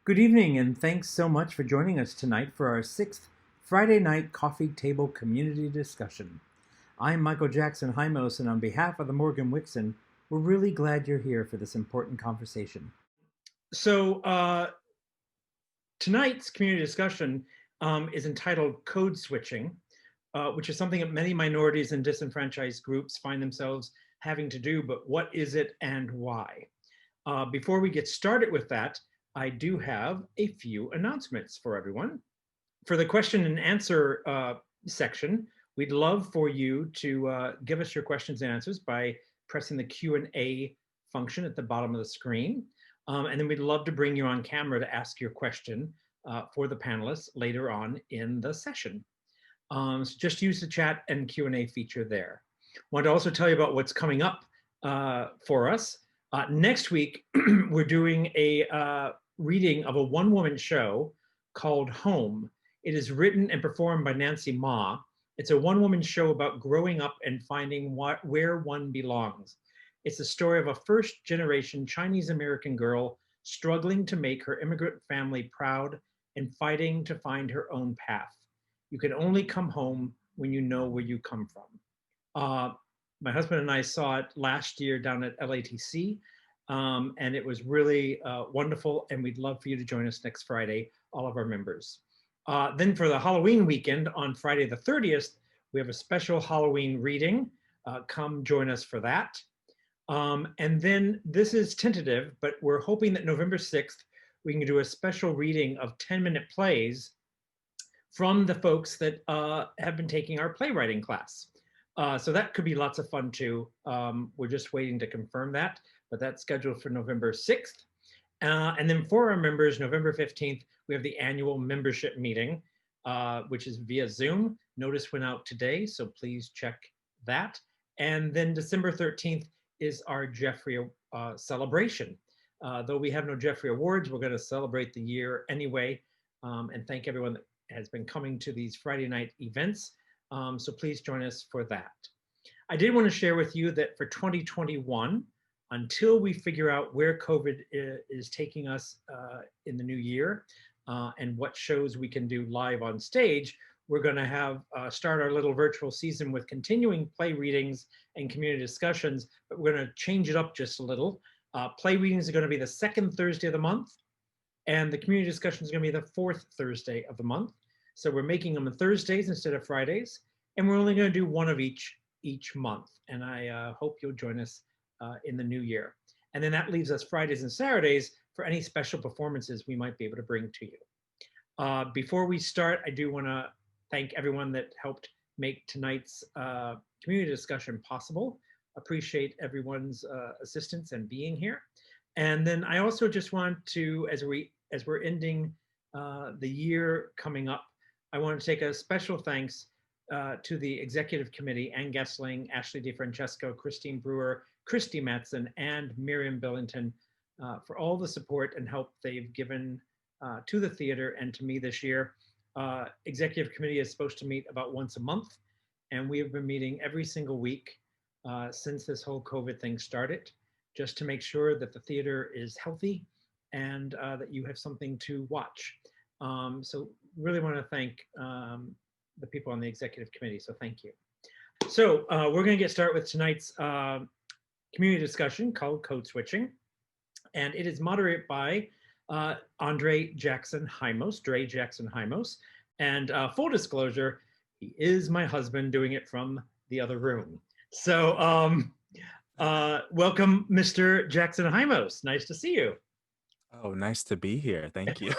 Good evening, and thanks so much for joining us tonight for our sixth Friday night coffee table community discussion. I'm Michael Jackson Heimos, and on behalf of the Morgan-Wixson, we're really glad you're here for this important conversation. So, tonight's community discussion is entitled Code Switching, which is something that many minorities and disenfranchised groups find themselves having to do, but what is it and why? Before we get started with that, I do have a few announcements for everyone. For the question and answer section, we'd love for you to give us your questions and answers by pressing the Q&A function at the bottom of the screen. And then we'd love to bring you on camera to ask your question for the panelists later on in the session. So just use the chat and Q&A feature there. Want to also tell you about what's coming up for us. Next week, we're doing a reading of a one-woman show called Home. It is written and performed by Nancy Ma. It's a one-woman show about growing up and finding where one belongs. It's the story of a first-generation Chinese-American girl struggling to make her immigrant family proud and fighting to find her own path. You can only come home when you know where you come from. My husband and I saw it last year down at LATC, and it was really wonderful, and we'd love for you to join us next Friday, all of our members. Then for the Halloween weekend on Friday the 30th, we have a special Halloween reading. Come join us for that. And then this is tentative, but we're hoping that November 6th, we can do a special reading of 10-minute plays from the folks that have been taking our playwriting class. So that could be lots of fun too. We're just waiting to confirm that, but that's scheduled for November 6th. And then for our members, November 15th, we have the annual membership meeting, which is via Zoom. Notice went out today, so please check that. And then December 13th is our Jeffrey celebration. Though we have no Jeffrey Awards, we're going to celebrate the year anyway, and thank everyone that has been coming to these Friday night events. So please join us for that. I did want to share with you that for 2021, until we figure out where COVID is taking us in the new year and what shows we can do live on stage, we're going to have start our little virtual season with continuing play readings and community discussions, but we're going to change it up just a little. Play readings are going to be the second Thursday of the month, and the community discussion is going to be the fourth Thursday of the month. So we're making them on Thursdays instead of Fridays, and we're only going to do one of each month. And I hope you'll join us in the new year. And then that leaves us Fridays and Saturdays for any special performances we might be able to bring to you. Before we start, I do want to thank everyone that helped make tonight's community discussion possible. Appreciate everyone's assistance and being here. And then I also just want to, as we're ending the year coming up, I want to take a special thanks to the executive committee, Ann Gessling, Ashley DeFrancesco, Christine Brewer, Christy Matson, and Miriam Billington for all the support and help they've given to the theater and to me this year. Executive committee is supposed to meet about once a month, and we have been meeting every single week since this whole COVID thing started, just to make sure that the theater is healthy and that you have something to watch. So really want to thank the people on the executive committee, so thank you. So we're going to get started with tonight's community discussion called Code Switching, and it is moderated by Dré Jackson Heimos, and full disclosure, he is my husband doing it from the other room. So welcome, Mr. Jackson Heimos. Nice to see you. Oh, nice to be here. Thank you.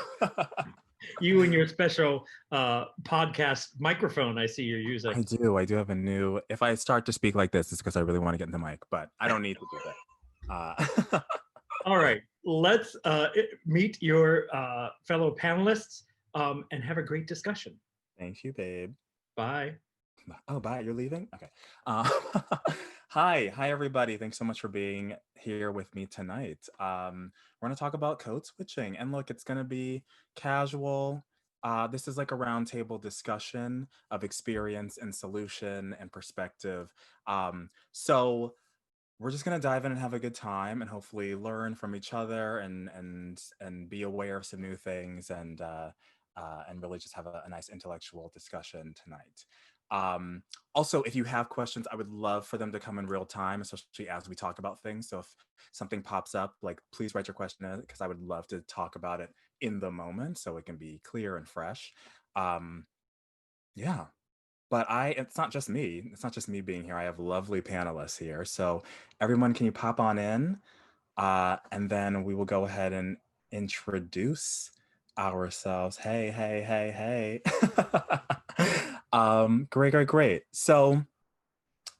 You and your special podcast microphone I see you're using. I do have a new, if I start to speak like this, it's because I really want to get in the mic, but I don't need to do that. All right, let's meet your fellow panelists and have a great discussion. Thank you, babe. Bye. Oh, bye, you're leaving? Okay. Hi, everybody. Thanks so much for being here with me tonight. We're going to talk about code switching. And look, it's going to be casual. This is like a roundtable discussion of experience and solution and perspective. So we're just gonna dive in and have a good time, and hopefully learn from each other, and be aware of some new things, and really just have a nice intellectual discussion tonight. Um, Also, if you have questions, I would love for them to come in real time, especially as we talk about things. So if something pops up, like please write your question in, because I would love to talk about it in the moment so it can be clear and fresh. Um, yeah. But it's not just me. It's not just me being here. I have lovely panelists here. So everyone, can you pop on in? And then we will go ahead and introduce ourselves. Hey, hey, hey, hey. Great, great, great. So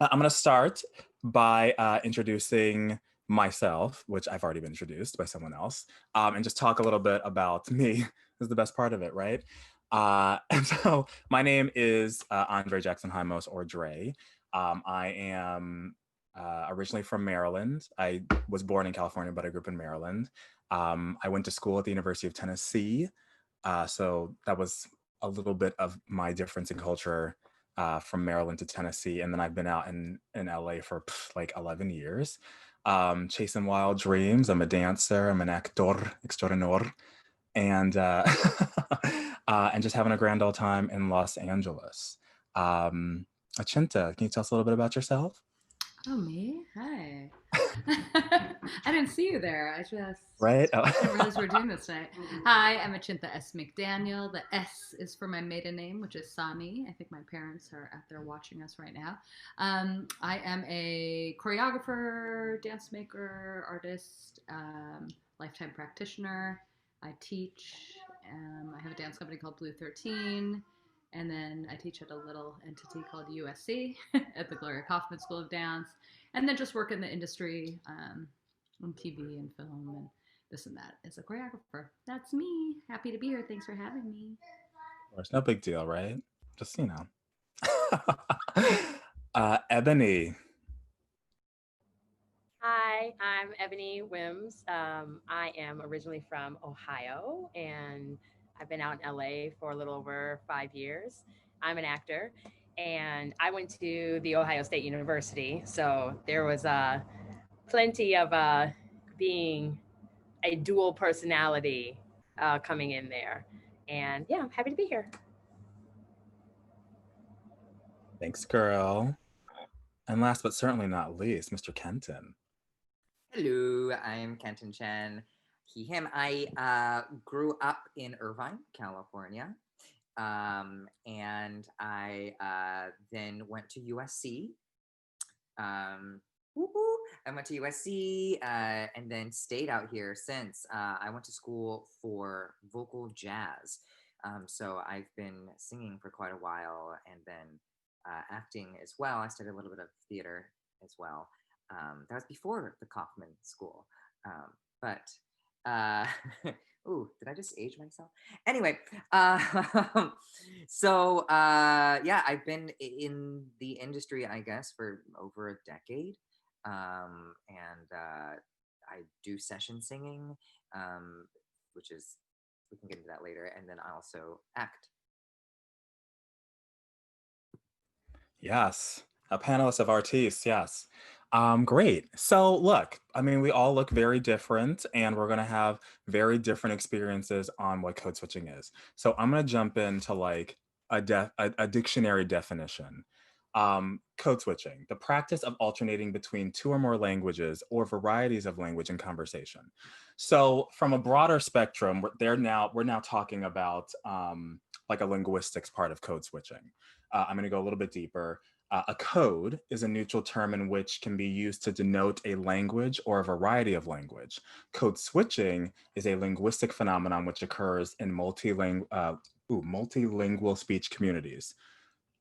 I'm going to start by introducing myself, which I've already been introduced by someone else, and just talk a little bit about me. This is the best part of it, right? And so my name is Dré Jackson Heimos, or Dré. I am originally from Maryland. I was born in California, but I grew up in Maryland. I went to school at the University of Tennessee. So that was a little bit of my difference in culture from Maryland to Tennessee. And then I've been out in LA for like 11 years, chasing wild dreams. I'm a dancer, I'm an actor extraordinaire, and and just having a grand old time in Los Angeles. Achinta, can you tell us a little bit about yourself? Oh, me? Hi. I didn't see you there. I just Right? Oh. didn't realize we were doing this tonight. Hi, I'm Achinta S. McDaniel. The S is for my maiden name, which is Sami. I think my parents are out there watching us right now. I am a choreographer, dance maker, artist, lifetime practitioner. I teach. I have a dance company called Blue 13. And then I teach at a little entity called USC at the Gloria Kaufman School of Dance. And then just work in the industry on TV and film and this and that as a choreographer. That's me. Happy to be here. Thanks for having me. Of course, no big deal, right? Just, you know. Ebony. Hi, I'm Ebony Wims. I am originally from Ohio and I've been out in LA for a little over 5 years. I'm an actor and I went to the Ohio State University. So there was plenty of being a dual personality coming in there. And yeah, I'm happy to be here. Thanks, girl. And last but certainly not least, Mr. Kenton. Hello, I'm Canton Chen. He, him. I grew up in Irvine, California. And I then went to USC. I went to USC and then stayed out here since. I went to school for vocal jazz. So I've been singing for quite a while and then acting as well. I studied a little bit of theater as well. That was before the Kaufman School. But ooh, did I just age myself? Anyway, so yeah, I've been in the industry, I guess, for over a decade. And I do session singing, which is, we can get into that later. And then I also act. Yes, a panelist of artists, yes. Great. So look, I mean, we all look very different and we're gonna have very different experiences on what code switching is. So I'm gonna jump into like a dictionary definition. Code switching, the practice of alternating between two or more languages or varieties of language in conversation. So from a broader spectrum, we're now talking about like a linguistics part of code switching. I'm going to go a little bit deeper. A code is a neutral term in which can be used to denote a language or a variety of language. Code switching is a linguistic phenomenon which occurs in multilingual speech communities.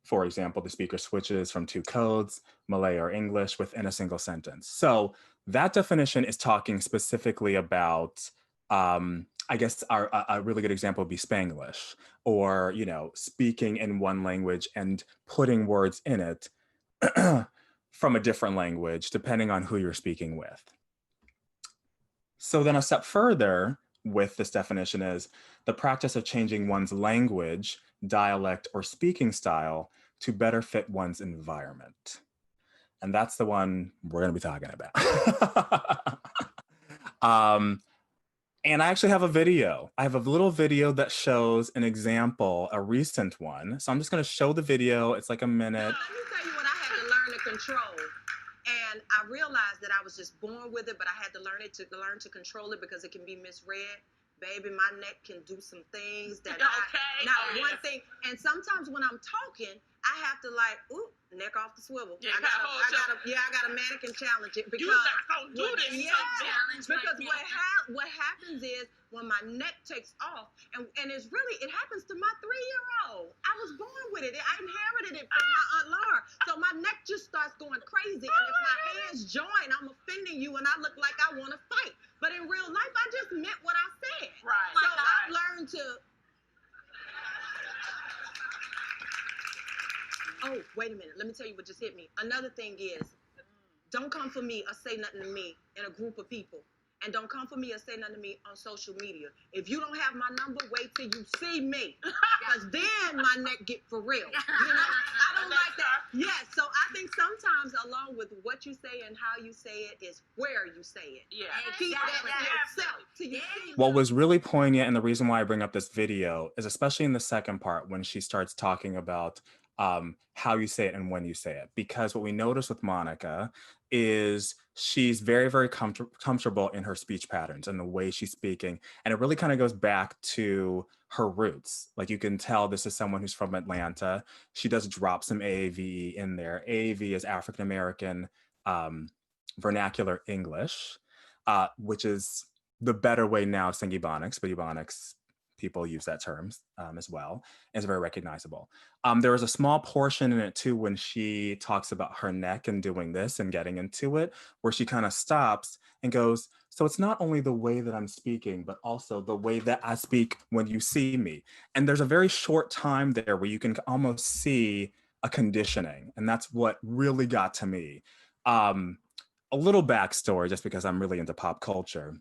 For example, the speaker switches from two codes, Malay or English, within a single sentence. So that definition is talking specifically about, I guess a really good example would be Spanglish, or, you know, speaking in one language and putting words in it from a different language, depending on who you're speaking with. So then a step further with this definition is the practice of changing one's language, dialect, or speaking style to better fit one's environment. And that's the one we're going to be talking about. And I actually have a video. I have a little video that shows an example, a recent one. So I'm just going to show the video. It's like a minute. Let me tell you what I had to learn to control. And I realized that I was just born with it, but I had to learn to control it because it can be misread. Baby, my neck can do some things that one thing. And sometimes when I'm talking, I have to like, ooh, neck off the swivel. Yeah, I gotta mannequin challenge it because you're not gonna do this. Because what happens is when my neck takes off, and it happens to my 3-year-old. I was born with it. I inherited it from my Aunt Laura. So my neck just starts going crazy, and if my hands join, I'm offending you, and I look like I want to fight. But in real life, I just meant what I said. Right. So I've learned to. Oh, wait a minute. Let me tell you what just hit me. Another thing is, don't come for me or say nothing to me in a group of people. And don't come for me or say nothing to me on social media. If you don't have my number, wait till you see me. Because then my neck get for real. You know, I don't like that. Yes, so I think sometimes along with what you say and how you say it is where you say it. Yeah. Keep that to yourself till you see What was really poignant, and the reason why I bring up this video, is especially in the second part when she starts talking about how you say it and when you say it. Because what we notice with Monica is she's very, very comfortable in her speech patterns and the way she's speaking. And it really kind of goes back to her roots. Like you can tell this is someone who's from Atlanta. She does drop some AAVE in there. AAVE is African American vernacular English, which is the better way now of saying Ebonics, but Ebonics people use that term as well. And it's very recognizable. There is a small portion in it too when she talks about her neck and doing this and getting into it, where she kind of stops and goes, so it's not only the way that I'm speaking, but also the way that I speak when you see me. And there's a very short time there where you can almost see a conditioning. And that's what really got to me. A little backstory, just because I'm really into pop culture.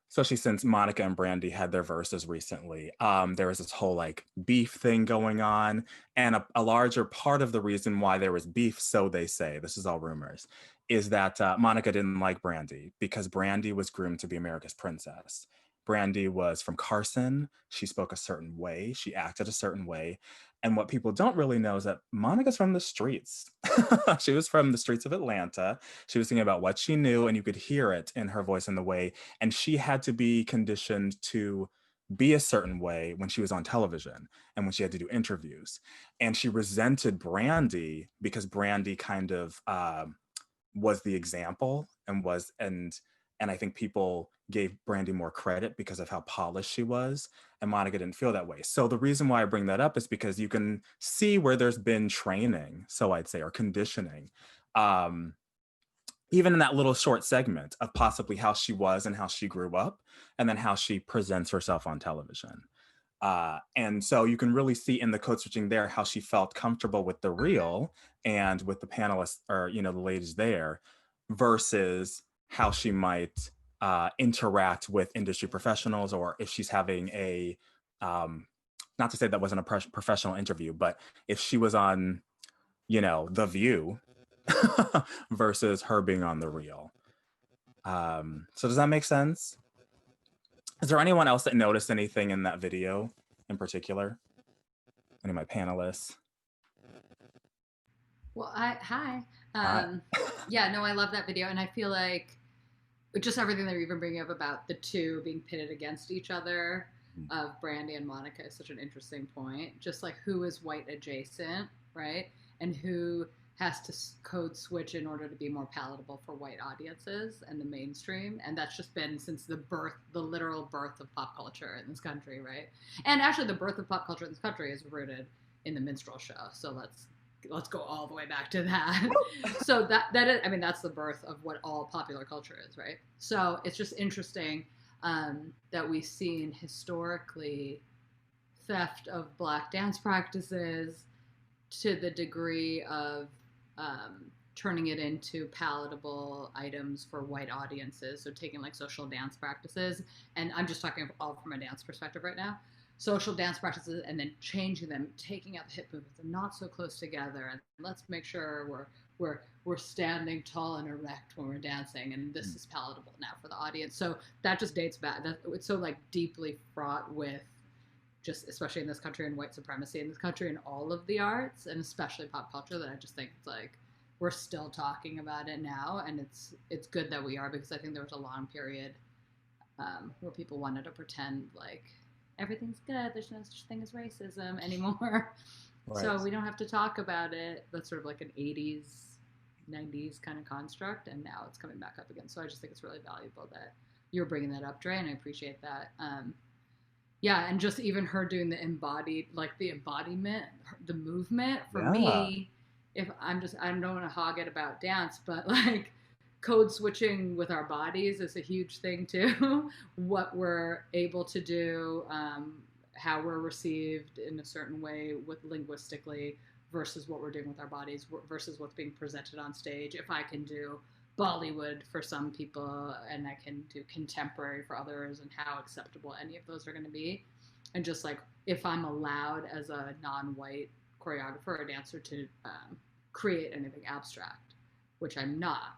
Especially since Monica and Brandy had their verses recently. There was this whole like beef thing going on. And a larger part of the reason why there was beef, so they say, this is all rumors, is that Monica didn't like Brandy because Brandy was groomed to be America's princess. Brandy was from Carson. She spoke a certain way. She acted a certain way. And what people don't really know is that Monica's from the streets. She was from the streets of Atlanta. She was thinking about what she knew, and you could hear it in her voice and the way. And she had to be conditioned to be a certain way when she was on television and when she had to do interviews. And she resented Brandy because Brandy kind of was the example and I think people gave Brandy more credit because of how polished she was, and Monica didn't feel that way. So the reason why I bring that up is because you can see where there's been training, so I'd say, or conditioning, even in that little short segment of possibly how she was and how she grew up, and then how she presents herself on television. And so you can really see in the code switching there how she felt comfortable with the real and with the panelists, or the ladies there, versus how she might interact with industry professionals, or if she's having a, not to say that wasn't a professional interview, but if she was on, The View versus her being on The Real. So does that make sense? Is there anyone else that noticed anything in that video in particular? Any of my panelists? Well, hi. Hi. Yeah, no, I love that video. And I feel like just everything that you're even bringing up about the two being pitted against each other, of Brandy and Monica, is such an interesting point. Just like who is white adjacent, right? And who has to code switch in order to be more palatable for white audiences and the mainstream. And that's just been since the literal birth of pop culture in this country, right? And actually the birth of pop culture in this country is rooted in the minstrel show. So let's go all the way back to that. So that is, I mean, that's the birth of what all popular culture is, right? So it's just interesting that we've seen historically theft of Black dance practices to the degree of turning it into palatable items for white audiences. So taking like social dance practices, and I'm just talking all from a dance perspective right now, social dance practices, and then changing them, taking out the hip movements and not so close together, and let's make sure we're standing tall and erect when we're dancing, and this is palatable now for the audience. So that just dates back. It's so like deeply fraught with just, especially in this country, and white supremacy in this country, and all of the arts, and especially pop culture, that I just think it's like we're still talking about it now, and it's good that we are, because I think there was a long period where people wanted to pretend like everything's good, there's no such thing as racism anymore. Right. So we don't have to talk about it. That's sort of like an 80s, 90s kind of construct, and now it's coming back up again. So I just think it's really valuable that you're bringing that up, Dré, and I appreciate that. Yeah, and just even her doing the embodied, like the embodiment, the movement, for me, if I don't want to hog it about dance, but like code switching with our bodies is a huge thing too. What we're able to do, how we're received in a certain way with linguistically versus what we're doing with our bodies versus what's being presented on stage. If I can do Bollywood for some people and I can do contemporary for others, and how acceptable any of those are going to be. And just like, if I'm allowed as a non-white choreographer or dancer to create anything abstract, which I'm not,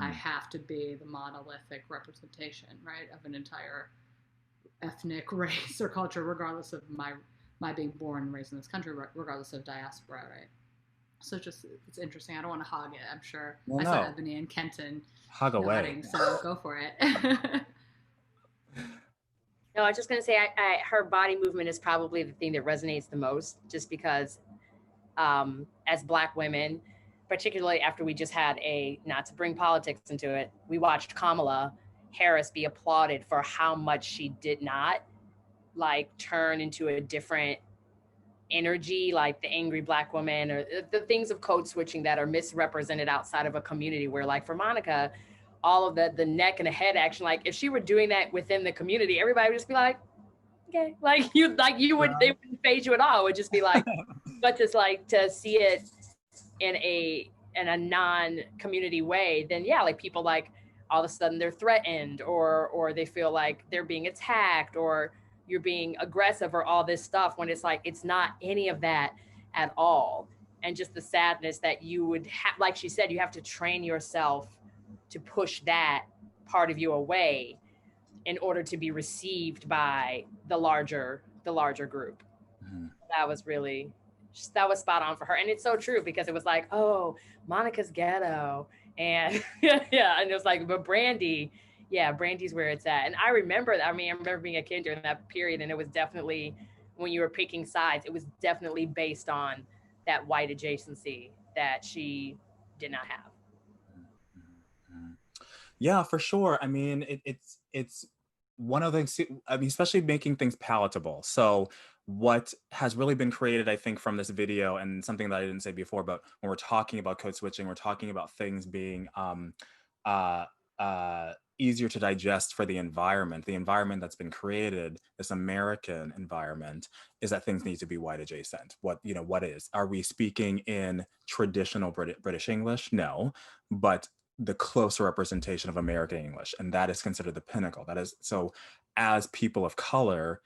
I have to be the monolithic representation, right, of an entire ethnic race or culture, regardless of my being born and raised in this country, regardless of diaspora, right? So it's interesting. I don't want to hog it. I'm sure I saw Ebony and Kenton hog away, so go for it. No, I was just going to say, her body movement is probably the thing that resonates the most, just because as Black women, particularly after we just had not to bring politics into it, we watched Kamala Harris be applauded for how much she did not like turn into a different energy, like the angry Black woman, or the things of code switching that are misrepresented outside of a community, where like for Monica, all of the neck and the head action, like if she were doing that within the community, everybody would just be like, okay, they wouldn't phase you at all. It would just be like, but just like to see it in a non-community way, then yeah, like people like all of a sudden they're threatened, or they feel like they're being attacked, or you're being aggressive, or all this stuff, when it's like, it's not any of that at all. And just the sadness that you would have, like she said, you have to train yourself to push that part of you away in order to be received by the larger group. Mm-hmm. That was spot on for her. And it's so true, because it was like, oh, Monica's ghetto. And yeah, and it was like, but Brandy's where it's at. And I remember being a kid during that period, and it was definitely, when you were picking sides, it was definitely based on that white adjacency that she did not have. Yeah, for sure. I mean, it's one of the things, especially making things palatable. So what has really been created, I think, from this video, and something that I didn't say before, but when we're talking about code switching, we're talking about things being easier to digest for the environment. The environment that's been created, this American environment, is that things need to be white adjacent. What is? Are we speaking in traditional British English? No, but the closer representation of American English, and that is considered the pinnacle. That is, so as people of color,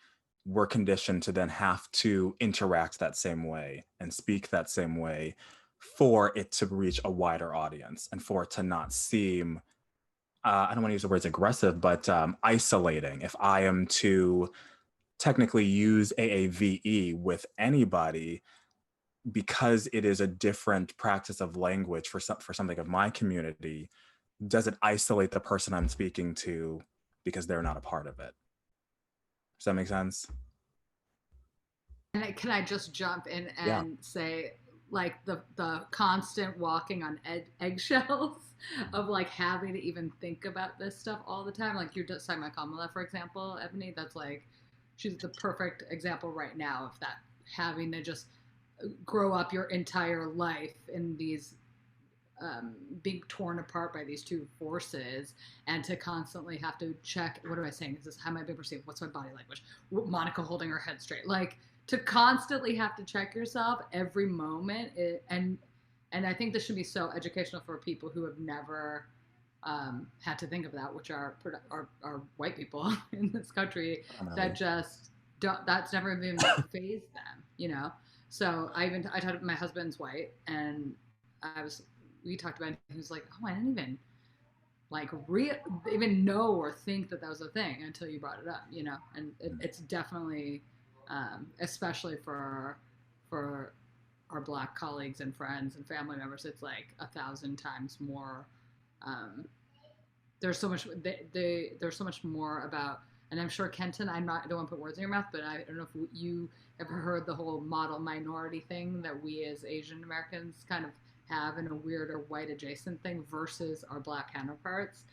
we're conditioned to then have to interact that same way and speak that same way for it to reach a wider audience, and for it to not seem, I don't want to use the words aggressive, but isolating. If I am to technically use AAVE with anybody, because it is a different practice of language for something of my community, does it isolate the person I'm speaking to because they're not a part of it? Does that make sense? And can I just jump in and say, like, the constant walking on eggshells of like having to even think about this stuff all the time? Like, you're just talking about Kamala, for example, Ebony. That's like, she's the perfect example right now of that, having to just grow up your entire life in these being torn apart by these two forces, and to constantly have to check, what am I saying? Is this, how am I being perceived? What's my body language? Monica holding her head straight. Like, to constantly have to check yourself every moment. And I think this should be so educational for people who have never had to think of that, which are white people in this country that just don't, that's never even phased them, So I talked, my husband's white, and I was, we talked about it, he was like, oh, I didn't even like even know or think that was a thing until you brought it up, you know. And it's definitely, especially for our Black colleagues and friends and family members, it's like 1,000 times more. There's so much. There's so much more about, and I'm sure Kenton. I don't want to put words in your mouth, but I don't know if you ever heard the whole model minority thing that we as Asian Americans kind of have in a weird or white adjacent thing versus our Black counterparts.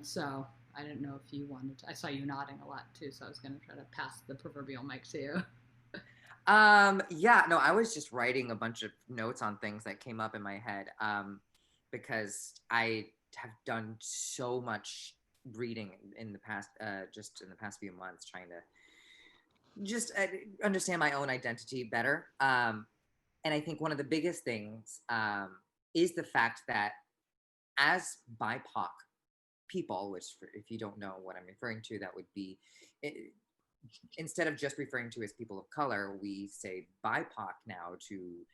So I didn't know if you wanted to. I saw you nodding a lot too, so I was going to try to pass the proverbial mic to you. Yeah, no, I was just writing a bunch of notes on things that came up in my head, because I have done so much reading in the past, just in the past few months, trying to just understand my own identity better. And I think one of the biggest things is the fact that as BIPOC people, which if you don't know what I'm referring to, that would be, instead of just referring to as people of color, we say BIPOC now to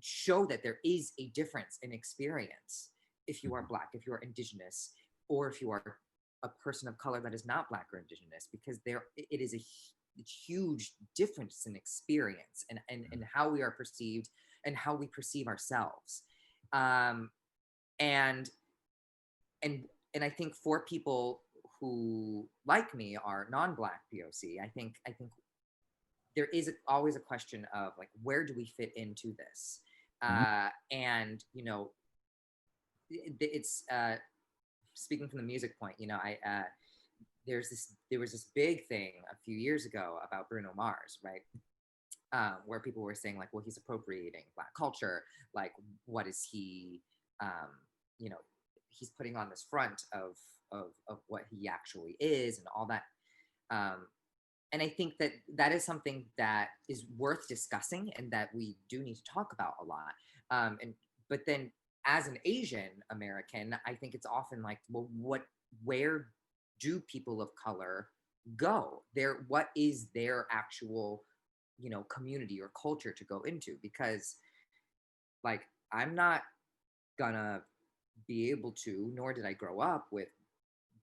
show that there is a difference in experience if you are Black, if you are Indigenous, or if you are a person of color that is not Black or Indigenous, because it is a huge difference in experience and how we are perceived and how we perceive ourselves. And I think for people who, like me, are non-Black POC, I think there is always a question of like, where do we fit into this? And you know, it's speaking from the music point, you know, there was this big thing a few years ago about Bruno Mars, right? Where people were saying like, well, he's appropriating Black culture. Like, what is he? You know, he's putting on this front of what he actually is and all that. And I think that is something that is worth discussing and that we do need to talk about a lot. But then as an Asian American, I think it's often like, well, where do people of color go? What is their actual, you know, community or culture to go into? Because like, I'm not gonna be able to, nor did I grow up with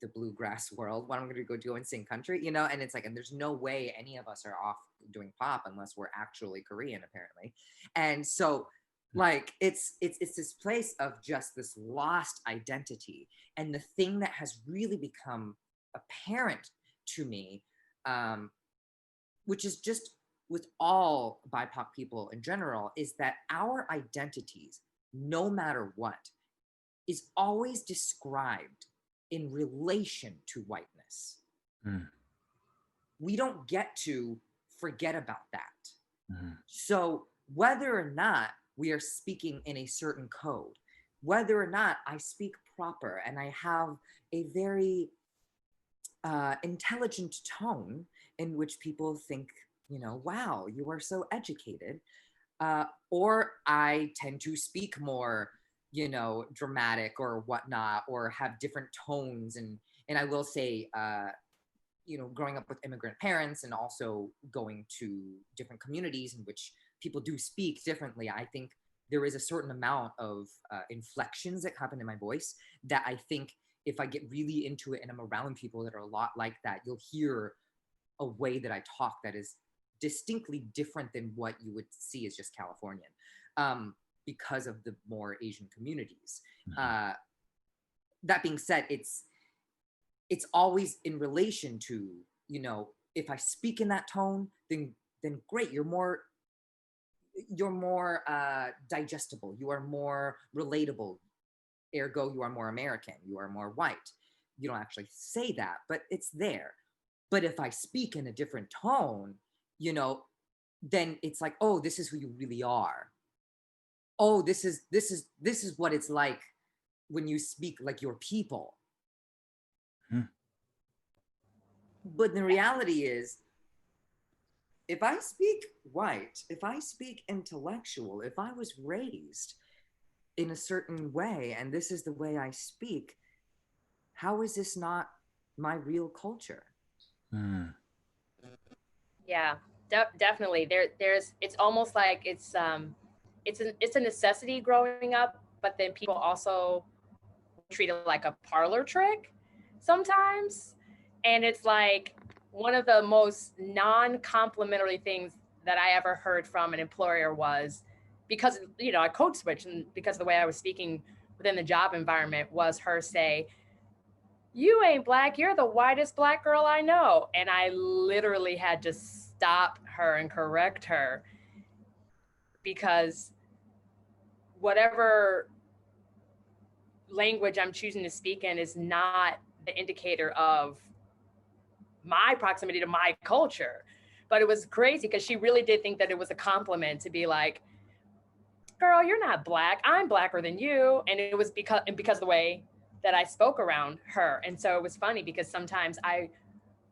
the bluegrass world. What I'm going to go and sing country, you know? And it's like, and there's no way any of us are off doing pop unless we're actually Korean, apparently. And so like, it's this place of just this lost identity. And the thing that has really become apparent to me, which is just with all BIPOC people in general, is that our identities, no matter what, is always described in relation to whiteness. We don't get to forget about that. So whether or not we are speaking in a certain code, whether or not I speak proper and I have a very intelligent tone in which people think, you know, wow, you are so educated, or I tend to speak more, you know, dramatic or whatnot, or have different tones. And I will say, you know, growing up with immigrant parents and also going to different communities in which people do speak differently, I think there is a certain amount of inflections that happen in my voice that I think if I get really into it and I'm around people that are a lot like that, you'll hear a way that I talk that is distinctly different than what you would see as just Californian. Because of the more Asian communities. That being said, it's always in relation to, you know, if I speak in that tone, then great, you're more digestible, you are more relatable, ergo you are more American, you are more white. You don't actually say that, but it's there. But if I speak in a different tone, you know, then it's like, oh, this is who you really are. Oh, this is what it's like when you speak like your people. But the reality is, if I speak white, if I speak intellectual, if I was raised in a certain way, and this is the way I speak, how is this not my real culture? Yeah, definitely. There's it's almost like it's a necessity growing up but then people also treat it like a parlor trick sometimes. And it's like one of the most non-complimentary things that I ever heard from an employer was, because, you know, I code switched, and because of the way I was speaking within the job environment, was her say, "You ain't black, you're the whitest black girl I know." And I literally had to stop her and correct her, because whatever language I'm choosing to speak in is not the indicator of my proximity to my culture. But it was crazy because she really did think that it was a compliment to be like, "Girl, you're not black. I'm blacker than you." And it was because of the way that I spoke around her. And so it was funny because sometimes I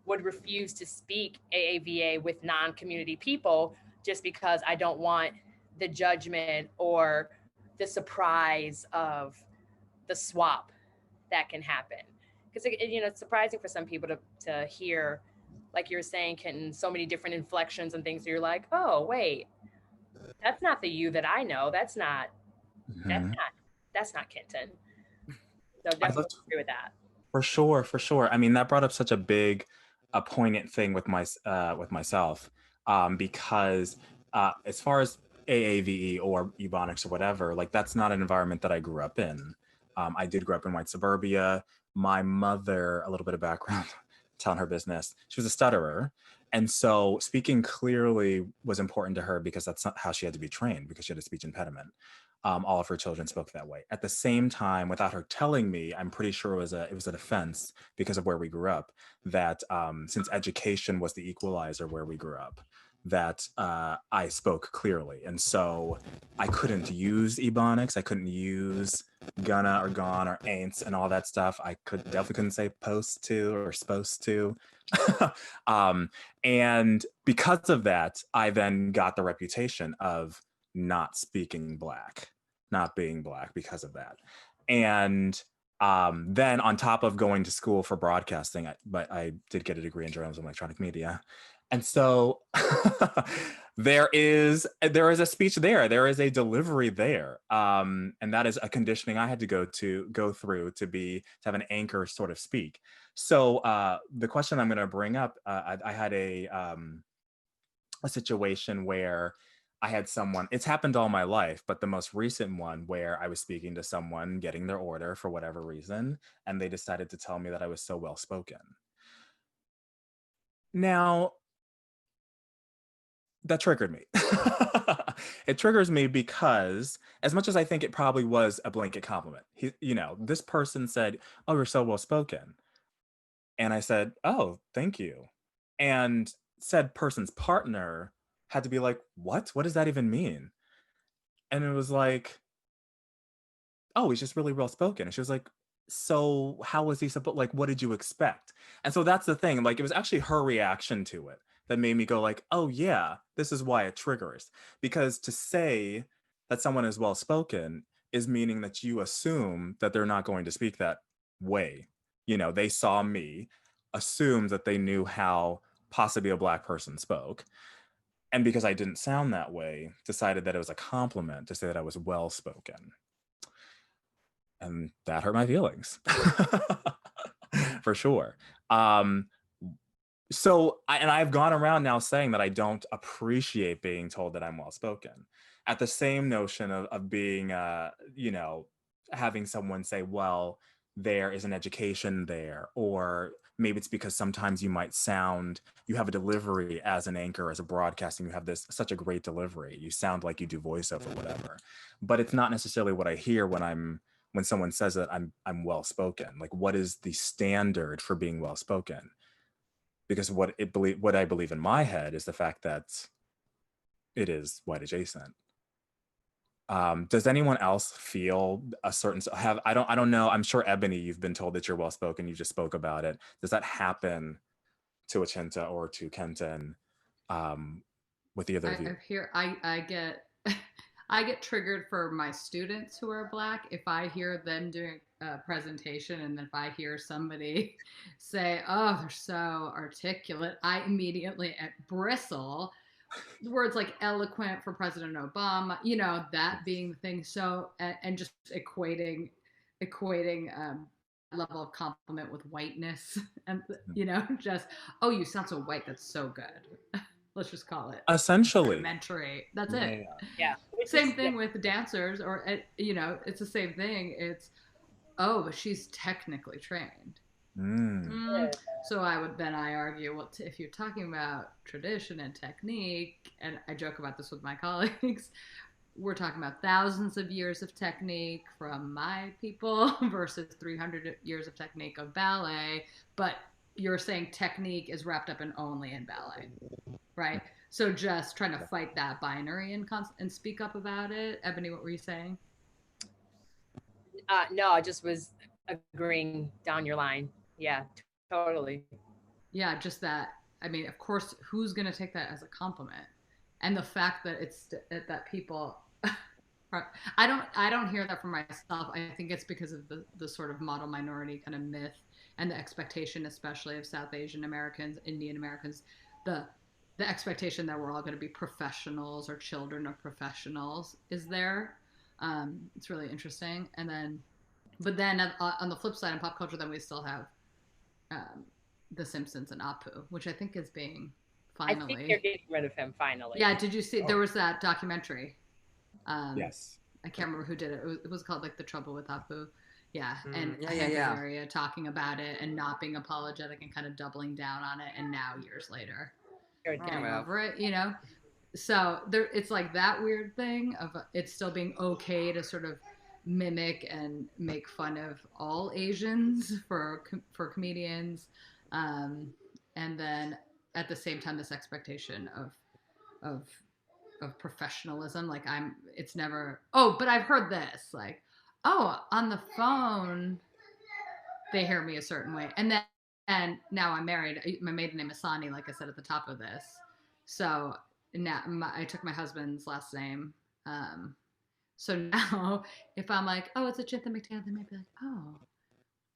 would refuse to speak AAVA with non-community people just because I don't want the judgment or the surprise of the swap that can happen. Because, you know, it's surprising for some people to hear, like you're saying, Kenton, so many different inflections and things. So you're like, oh, wait, that's not the you that I know. That's not Kenton. So definitely agree with that. For sure, for sure. I mean, that brought up such a poignant thing with myself, because as far as AAVE or Ebonics or whatever, like that's not an environment that I grew up in. I did grow up in white suburbia. My mother, a little bit of background, telling her business, she was a stutterer. And so speaking clearly was important to her because that's not how she had to be trained, because she had a speech impediment. All of her children spoke that way. At the same time, without her telling me, I'm pretty sure it was a defense because of where we grew up, that since education was the equalizer where we grew up, that I spoke clearly. And so I couldn't use Ebonics. I couldn't use gonna or gone or ain'ts and all that stuff. I definitely couldn't say post to or supposed to. And because of that, I then got the reputation of not speaking black, not being black because of that. And then on top of going to school for broadcasting, but I did get a degree in journalism and electronic media. And so there is a speech there is a delivery there, and that is a conditioning I had to go through to have an anchor sort of speak. So the question I'm going to bring up, I had a situation where I had someone, it's happened all my life, but the most recent one where I was speaking to someone, getting their order for whatever reason, and they decided to tell me that I was so well spoken. Now, that triggered me. It triggers me because as much as I think it probably was a blanket compliment, this person said, "Oh, you're so well spoken." And I said, "Oh, thank you." And said person's partner had to be like, "What? What does that even mean?" And it was like, "Oh, he's just really well spoken." And she was like, "So how was he supposed, like, what did you expect?" And so that's the thing. Like, it was actually her reaction to it that made me go like, "Oh yeah, this is why it triggers." Because to say that someone is well spoken is meaning that you assume that they're not going to speak that way. They saw me, assumed that they knew how possibly a black person spoke. And because I didn't sound that way, decided that it was a compliment to say that I was well spoken. And that hurt my feelings. For sure. So I've gone around now saying that I don't appreciate being told that I'm well spoken. At the same notion of being, having someone say, "Well, there is an education there," or maybe it's because sometimes you have a delivery as an anchor, as a broadcasting, you have such a great delivery. You sound like you do voiceover, whatever. But it's not necessarily what I hear when someone says that I'm well spoken. Like, what is the standard for being well spoken? Because what I believe in my head is the fact that it is white adjacent. Does anyone else feel a certain I don't know. I'm sure, Ebony, you've been told that you're well spoken. You just spoke about it. Does that happen to Achinta or to Kenton with either of you? I get I get triggered for my students who are black if I hear them doing a presentation, and if I hear somebody say, "Oh, they're so articulate," I immediately bristle, words like eloquent for President Obama, that being the thing. So, and just equating level of compliment with whiteness, and just, oh, you sound so white. That's so good. Let's just call it Essentially. complimentary. That's it. Yeah. Same thing with dancers, or it's the same thing. It's, oh, but she's technically trained. So I argue, well, if you're talking about tradition and technique, and I joke about this with my colleagues, we're talking about thousands of years of technique from my people versus 300 years of technique of ballet. But you're saying technique is wrapped up only in ballet, right? So just trying to fight that binary and speak up about it. Ebony, what were you saying? No, I just was agreeing down your line. Yeah, totally. Yeah, just that. I mean, of course, who's going to take that as a compliment? And the fact that it's that people, I don't hear that from myself. I think it's because of the sort of model minority kind of myth and the expectation, especially of South Asian Americans, Indian Americans, the expectation that we're all going to be professionals or children of professionals is there. It's really interesting. But then on the flip side, in pop culture, then we still have The Simpsons and Apu, which I think is being finally. I think they're getting rid of him finally. Yeah, did you see? There was that documentary. Yes. I can't remember who did it. It was called like The Trouble with Apu. Yeah, and yeah. talking about it and not being apologetic and kind of doubling down on it, and now years later, getting over it. So it's like that weird thing of it's still being okay to sort of mimic and make fun of all Asians for comedians, and then at the same time this expectation of professionalism. Like it's never. Oh, but I've heard this. Like, oh, on the phone, they hear me a certain way, and now I'm married. My maiden name is Sani, like I said at the top of this. So now I took my husband's last name. So now if I'm like, oh, it's Achinta McDaniel, they might be like, oh.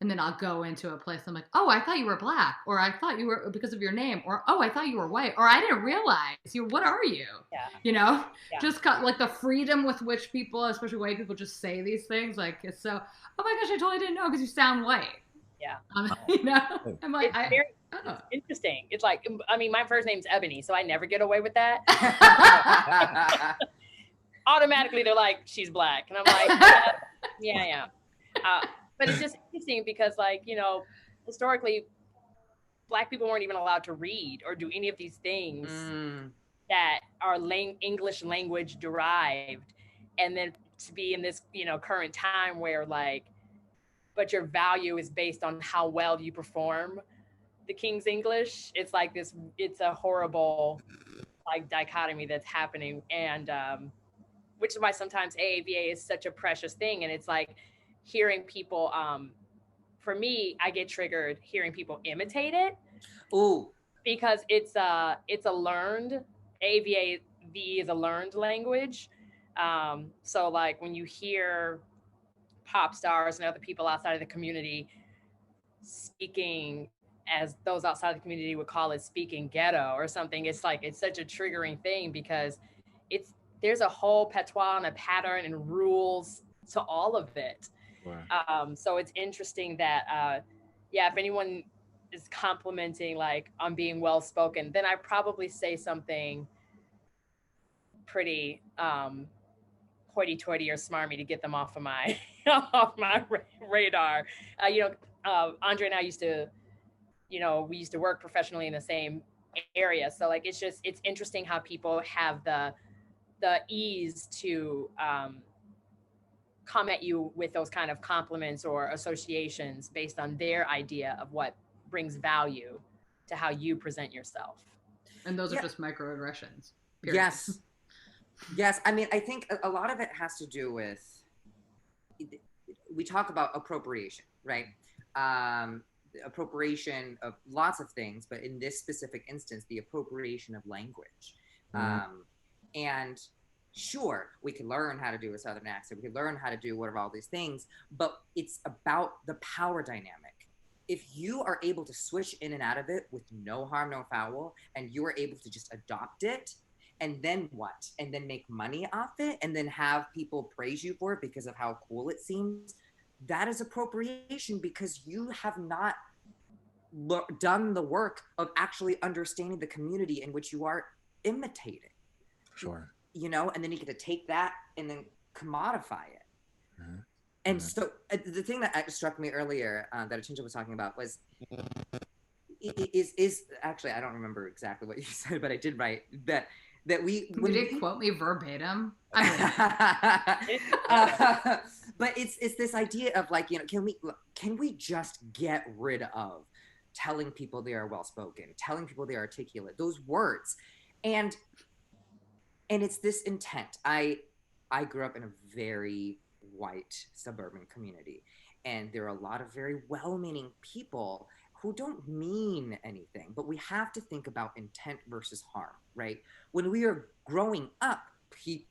And then I'll go into a place, I'm like, oh, I thought you were black, or I thought you were because of your name, or oh, I thought you were white, or I didn't realize what are you? Yeah. Just like the freedom with which people, especially white people, just say these things. Like, it's so, oh my gosh, I totally didn't know because you sound white. Yeah. I'm like, it's interesting. It's like, I mean, my first name's Ebony, so I never get away with that. Automatically, they're like, she's black. And I'm like, yeah. But it's just interesting because, like, historically, Black people weren't even allowed to read or do any of these things that are English language derived. And then to be in this, current time where, like, but your value is based on how well you perform the King's English. It's like this, it's a horrible, like, dichotomy that's happening. And which is why sometimes AAVA is such a precious thing. And it's like, hearing people, for me, I get triggered hearing people imitate it. Ooh. Because it's a learned, AAVA is a learned language. So like when you hear pop stars and other people outside of the community speaking as those outside the community would call it, speaking ghetto or something, it's like, it's such a triggering thing because there's a whole patois and a pattern and rules to all of it. Wow. So it's interesting that, if anyone is complimenting, like, on being well-spoken, then I probably say something pretty hoity-toity or smarmy to get them off of my radar. Andre and I used to, we used to work professionally in the same area. So, like, it's interesting how people have the ease to come at you with those kind of compliments or associations based on their idea of what brings value to how you present yourself. And those are just microaggressions. Period. Yes. I mean, I think a lot of it has to do with, we talk about appropriation, right? Appropriation of lots of things, but in this specific instance, the appropriation of language. And sure, we can learn how to do a Southern accent, we can learn how to do whatever, all these things, but it's about the power dynamic. If you are able to switch in and out of it with no harm, no foul, and you are able to just adopt it, and then what? And then make money off it and then have people praise you for it because of how cool it seems. That is appropriation because you have not done the work of actually understanding the community in which you are imitating. Sure. You know, and then you get to take that and then commodify it. Mm-hmm. And so the thing that struck me earlier that Achinta was talking about was is actually, I don't remember exactly what you said, but I did write that we didn't quote me verbatim. I mean, but it's this idea of like, you know, can we just get rid of telling people they are well spoken, telling people they are articulate, those words, and it's this intent. I grew up in a very white suburban community, and there are a lot of very well-meaning people who don't mean anything, but we have to think about intent versus harm, right? When we are growing up,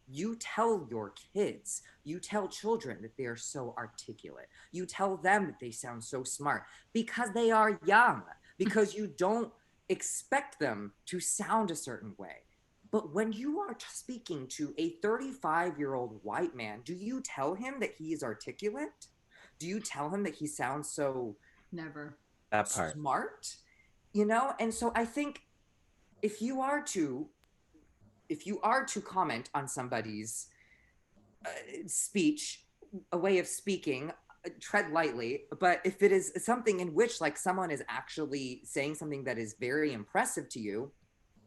you tell your kids, you tell children that they are so articulate. You tell them that they sound so smart because they are young, because you don't expect them to sound a certain way. But when you are speaking to a 35-year-old white man, do you tell him that he is articulate? Do you tell him that he sounds so never that part smart? You know, and so I think if you are to comment on somebody's speech, a way of speaking, tread lightly. But if it is something in which like someone is actually saying something that is very impressive to you,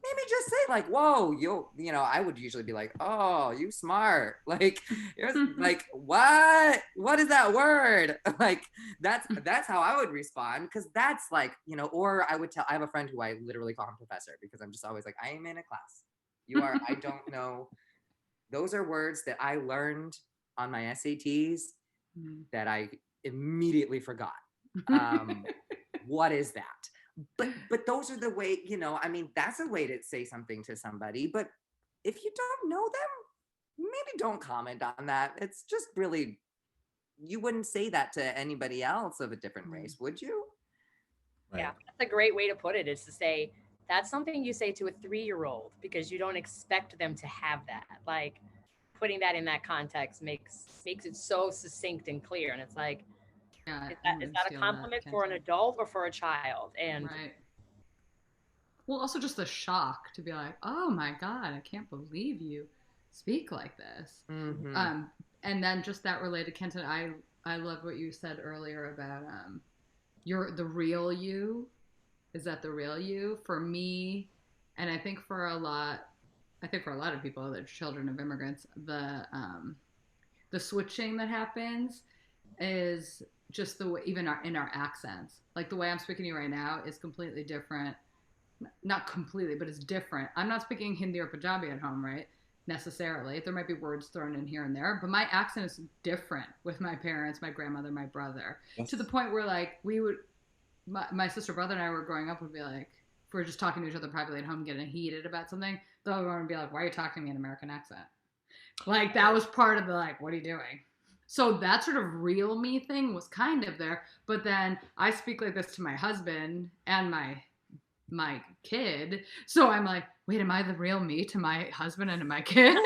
maybe just say like, whoa, you know, I would usually be like, oh, you smart. Like, you're like, what is that word? Like, that's how I would respond. Cause that's like, you know, or I have a friend who I literally call him professor because I'm just always like, I am in a class. You are, I don't know. Those are words that I learned on my SATs that I immediately forgot. What is that? But those are the way, you know, I mean, that's a way to say something to somebody. But if you don't know them, maybe don't comment on that. It's just really, you wouldn't say that to anybody else of a different race, would you? Right. Yeah, that's a great way to put it, is to say, that's something you say to a 3-year-old because you don't expect them to have that. Like, putting that in that context makes it so succinct and clear. And it's like, yeah, is that a compliment for an adult or for a child? And right. Well, also just the shock to be like, oh my God, I can't believe you speak like this. Mm-hmm. And then just that related, Kenton, I love what you said earlier about the real you. Is that the real you? For me, and I think for a lot of people that are children of immigrants, the switching that happens is just the way, even in our accents. Like the way I'm speaking to you right now is completely different. Not completely, but it's different. I'm not speaking Hindi or Punjabi at home, right? Necessarily. There might be words thrown in here and there, but my accent is different with my parents, my grandmother, my brother. Yes. To the point where like my sister, brother, and I were growing up would be like, if we were just talking to each other privately at home, getting heated about something, the other one would be like, why are you talking to me in an American accent? Like that was part of the like, what are you doing? So that sort of real me thing was kind of there. But then I speak like this to my husband and my kid. So I'm like, wait, am I the real me to my husband and to my kid?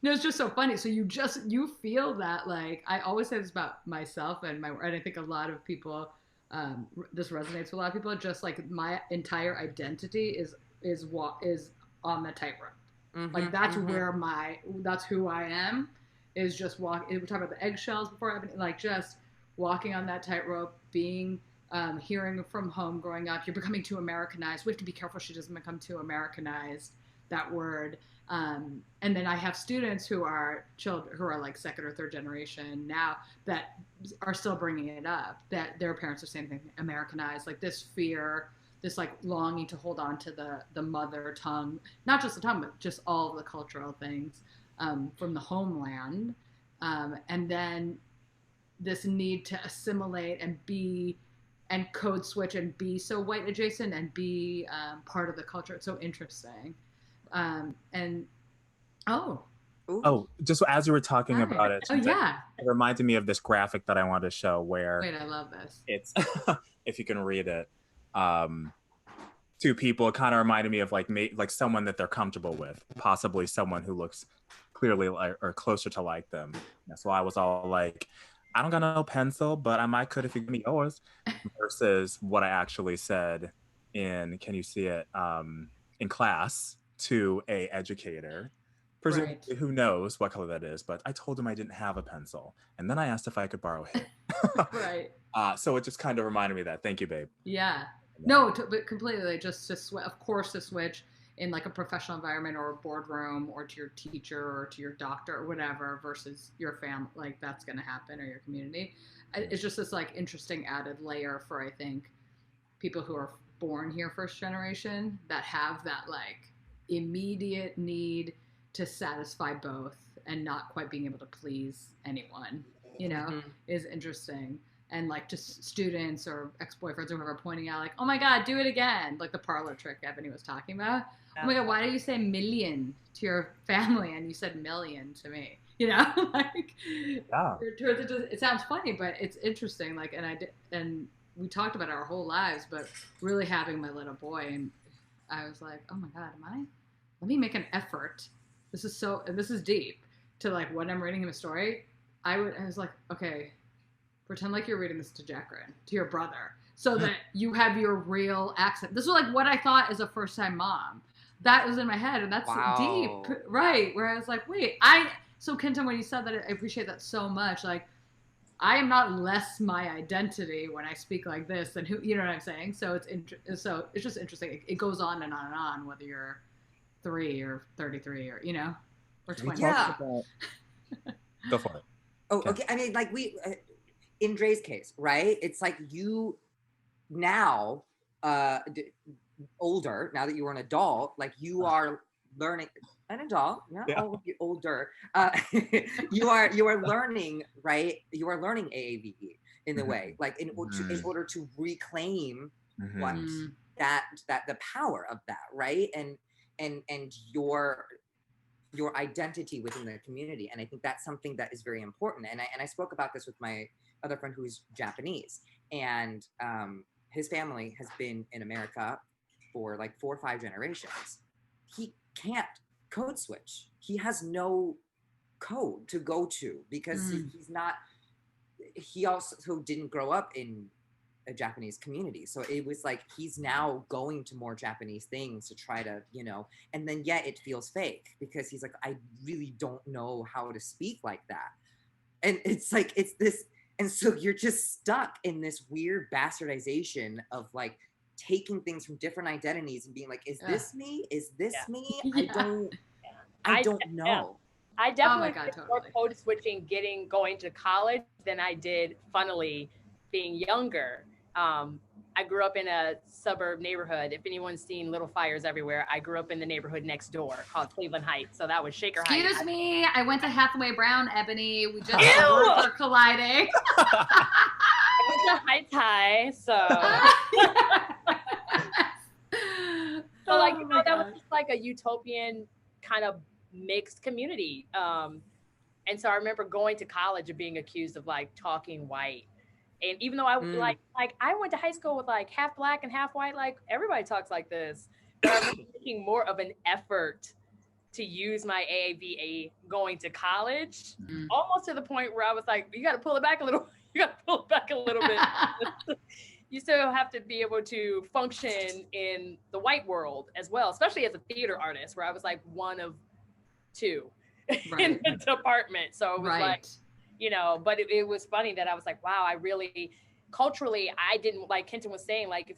No, it's just so funny. So you feel that, like, I always say this about myself and I think a lot of people, this resonates with a lot of people, just like my entire identity is on the tightrope. Mm-hmm, like that's where that's who I am, is just we talked about the eggshells before, like just walking on that tightrope, being, hearing from home growing up, you're becoming too Americanized. We have to be careful she doesn't become too Americanized, that word. And then I have students who are children who are like second or third generation now that are still bringing it up, that their parents are saying things Americanized, like this fear, this like longing to hold on to the mother tongue, not just the tongue, but just all of the cultural things from the homeland. And then this need to assimilate and be and code switch and be so white adjacent and be part of the culture. It's so interesting. Just as you were talking about it, yeah, it reminded me of this graphic that I wanted to show where I love this. It's if you can read it, two people, it kind of reminded me of like someone that they're comfortable with, possibly someone who looks clearly like or closer to like them. That's why I was all like, I don't got no pencil, but I might could if you give me yours. Versus what I actually said in Can You See It in class to a educator, presumably Right. who knows what color that is, but I told him I didn't have a pencil, and then I asked if I could borrow his. Right. So it just kind of reminded me of that. Thank you, babe. Yeah. No, but completely. Like, just to of course, to switch in like a professional environment or a boardroom or to your teacher or to your doctor or whatever versus your family, like that's going to happen, or your community. It's just this like interesting added layer for, I think, people who are born here first generation that have that like immediate need to satisfy both and not quite being able to please anyone, you know, is interesting. And like just students or ex-boyfriends or whoever pointing out like, oh my God, do it again. Like the parlor trick Ebony was talking about. Oh my God, why do you say million to your family and you said million to me? You know, like it sounds funny, but it's interesting. Like, and we talked about it our whole lives, but really having my little boy, and I was like, oh my God, let me make an effort. This is deep to like when I'm reading him a story. I was like, okay, pretend like you're reading this to Jacqueline, to your brother, so that you have your real accent. This was like what I thought as a first-time mom. That was in my head, and that's deep, right? Where I was like, wait, so Kenton, when you said that, I appreciate that so much. Like, I am not less my identity when I speak like this than who, you know what I'm saying? So it's just interesting. It goes on and on and on, whether you're 3 or 33 or, you know, or 20. Yeah. Go for it. Oh, okay. I mean, like in Dre's case, right? It's like you now, older, now that you are an adult, like you are learning, an adult, not older. You are learning, right? You are learning AAVE in the way, like in order to reclaim what that the power of that, right? And your identity within the community. And I think that's something that is very important. And I spoke about this with my other friend who's Japanese, and his family has been in America for like 4 or 5 generations. He can't code switch. He has no code to go to because he's not, he also didn't grow up in a Japanese community. So it was like, he's now going to more Japanese things to try to, you know, and then yet it feels fake because he's like, I really don't know how to speak like that. And it's like, it's this, and so you're just stuck in this weird bastardization of like taking things from different identities and being like, is this me? Is this me? I don't know. I definitely did more code switching going to college than I did, funnily, being younger. I grew up in a suburb neighborhood. If anyone's seen Little Fires Everywhere, I grew up in the neighborhood next door called Cleveland Heights. So that was Shaker Heights. Excuse me, I went to Hathaway Brown, Ebony. We just are colliding. I went to Heights High, so. So like, you know, that was just like a utopian kind of mixed community. And so I remember going to college and being accused of like talking white. And even though I was like I went to high school with like half black and half white, like everybody talks like this. But I remember making more of an effort to use my AAVE going to college, almost to the point where I was like, you got to pull it back a little. You got to pull it back a little bit. You still have to be able to function in the white world as well, especially as a theater artist, where I was like one of 2 in the department. So it was like, you know, but it was funny that I was like, wow, I really, culturally, I didn't, like Kenton was saying, like,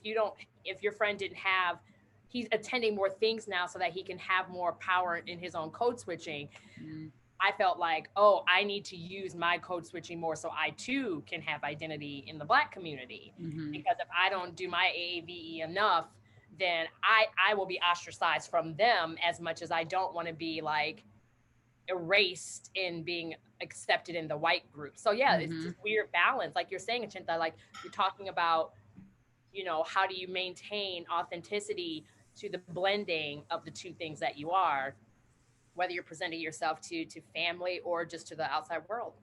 if your friend didn't have, he's attending more things now so that he can have more power in his own code switching. I felt like, oh, I need to use my code switching more so I too can have identity in the Black community. Because if I don't do my AAVE enough, then I will be ostracized from them as much as I don't want to be like erased in being accepted in the white group. So yeah, it's this weird balance. Like you're saying, Achinta, like you're talking about, you know, how do you maintain authenticity to the blending of the 2 things that you are, whether you're presenting yourself to family or just to the outside world.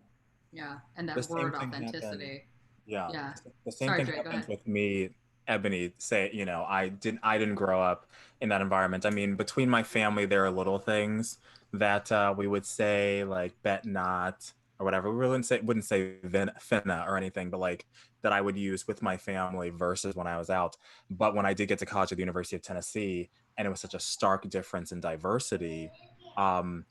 Yeah, and that word authenticity. The same thing happened with me Ebony say, I didn't grow up in that environment. I mean, between my family, there are little things that we would say, like bet not or whatever. We wouldn't say finna or anything, but like that I would use with my family versus when I was out. But when I did get to college at the University of Tennessee, and it was such a stark difference in diversity, um,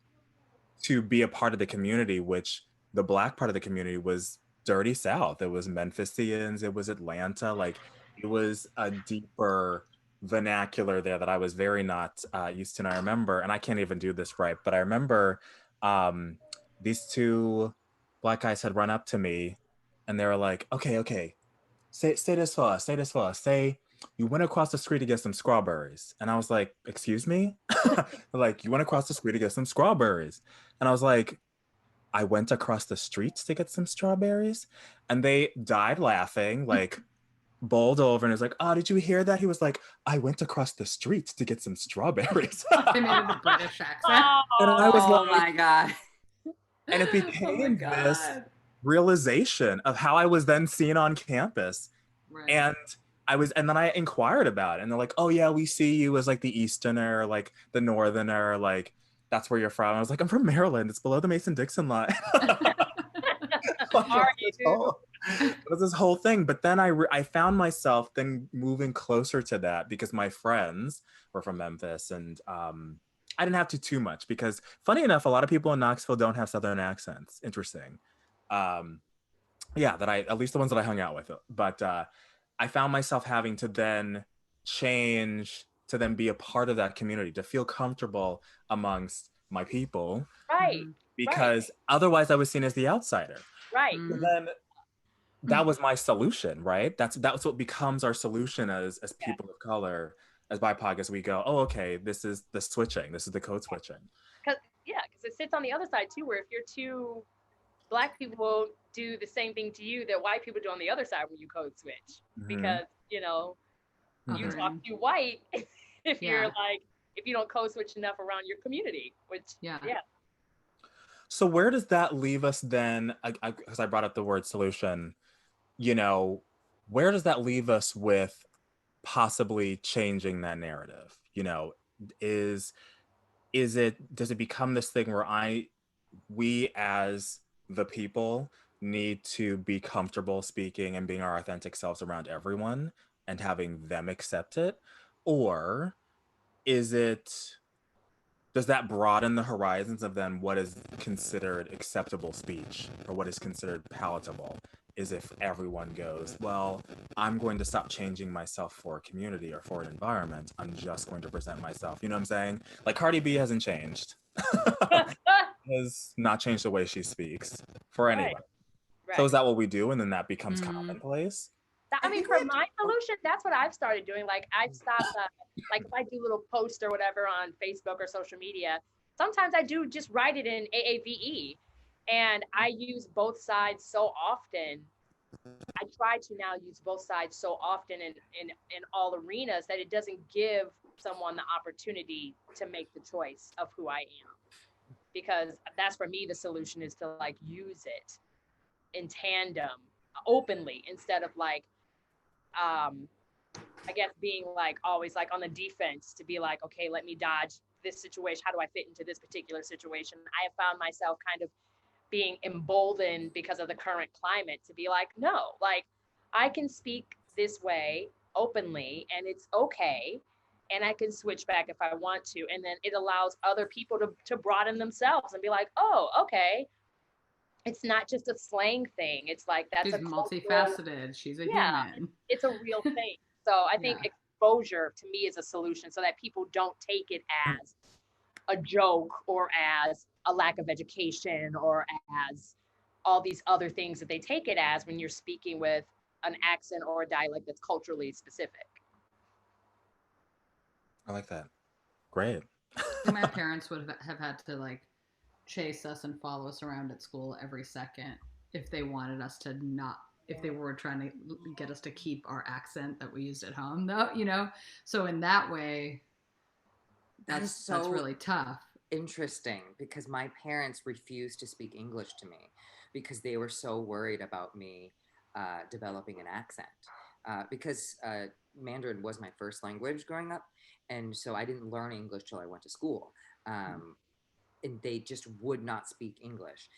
to be a part of the community, which the Black part of the community was dirty South. It was Memphisians, it was Atlanta. Like it was a deeper vernacular there that I was very not used to. And I remember, and I can't even do this right, but I remember um, these two Black guys had run up to me and they were like, okay, say this for us, say this for us. Say you went across the street to get some strawberries. And I was like, excuse me? Like, you went across the street to get some strawberries. And I was like, I went across the streets to get some strawberries. And they died laughing, like bowled over and was like, oh, did you hear that? He was like, I went across the streets to get some strawberries. They made it a British accent. And I was Oh like, my God. and it became this realization of how I was then seen on campus. Right. And then I inquired about it, and they're like, oh yeah, we see you as like the Easterner, like the Northerner, like that's where you're from. I was like, I'm from Maryland. It's below the Mason-Dixon line. Are you? It was this whole thing. But then I found myself then moving closer to that because my friends were from Memphis, and I didn't have to too much because, funny enough, a lot of people in Knoxville don't have Southern accents. Interesting. Yeah, at least the ones that I hung out with. But I found myself having to then change to then be a part of that community, to feel comfortable amongst my people. Right. Because otherwise I was seen as the outsider. Right. And then that was my solution, right? That's what becomes our solution as people of color, as BIPOC, as we go, oh, okay, this is the switching. This is the code switching. Because it sits on the other side too, where if you're two Black people do the same thing to you that white people do on the other side when you code switch. Because, you talk to white if you're like, if you don't code switch enough around your community, which, So where does that leave us then? Because I brought up the word solution, where does that leave us with possibly changing that narrative? Does it become this thing where we as the people need to be comfortable speaking and being our authentic selves around everyone and having them accept it? Or does that broaden the horizons of then what is considered acceptable speech or what is considered palatable? Is if everyone goes, well, I'm going to stop changing myself for a community or for an environment. I'm just going to present myself. You know what I'm saying? Like Cardi B hasn't changed. Has not changed the way she speaks for anyone. Right. So is that what we do? And then that becomes commonplace? I mean, for my solution, that's what I've started doing. Like I've stopped, like if I do little posts or whatever on Facebook or social media, sometimes I do just write it in AAVE. And I use both sides so often. I try to now use both sides so often in all arenas that it doesn't give someone the opportunity to make the choice of who I am. Because that's for me, the solution is to like use it in tandem openly instead of like, I guess being like always like on the defense to be like, okay, let me dodge this situation. How do I fit into this particular situation? I have found myself kind of being emboldened because of the current climate to be like, no, like I can speak this way openly and it's okay. And I can switch back if I want to. And then it allows other people to broaden themselves and be like, oh, okay. It's not just a slang thing. It's like, that's She's multifaceted. She's a human. It's a real thing. So I think exposure to me is a solution so that people don't take it as a joke or as a lack of education or as all these other things that they take it as when you're speaking with an accent or a dialect that's culturally specific. I like that. Great. My parents would have had to like chase us and follow us around at school every second if they wanted us to not, if they were trying to get us to keep our accent that we used at home, though, So in that way, that's really tough. Interesting, because my parents refused to speak English to me because they were so worried about me developing an accent. because Mandarin was my first language growing up, and so I didn't learn English till I went to school, and they just would not speak English,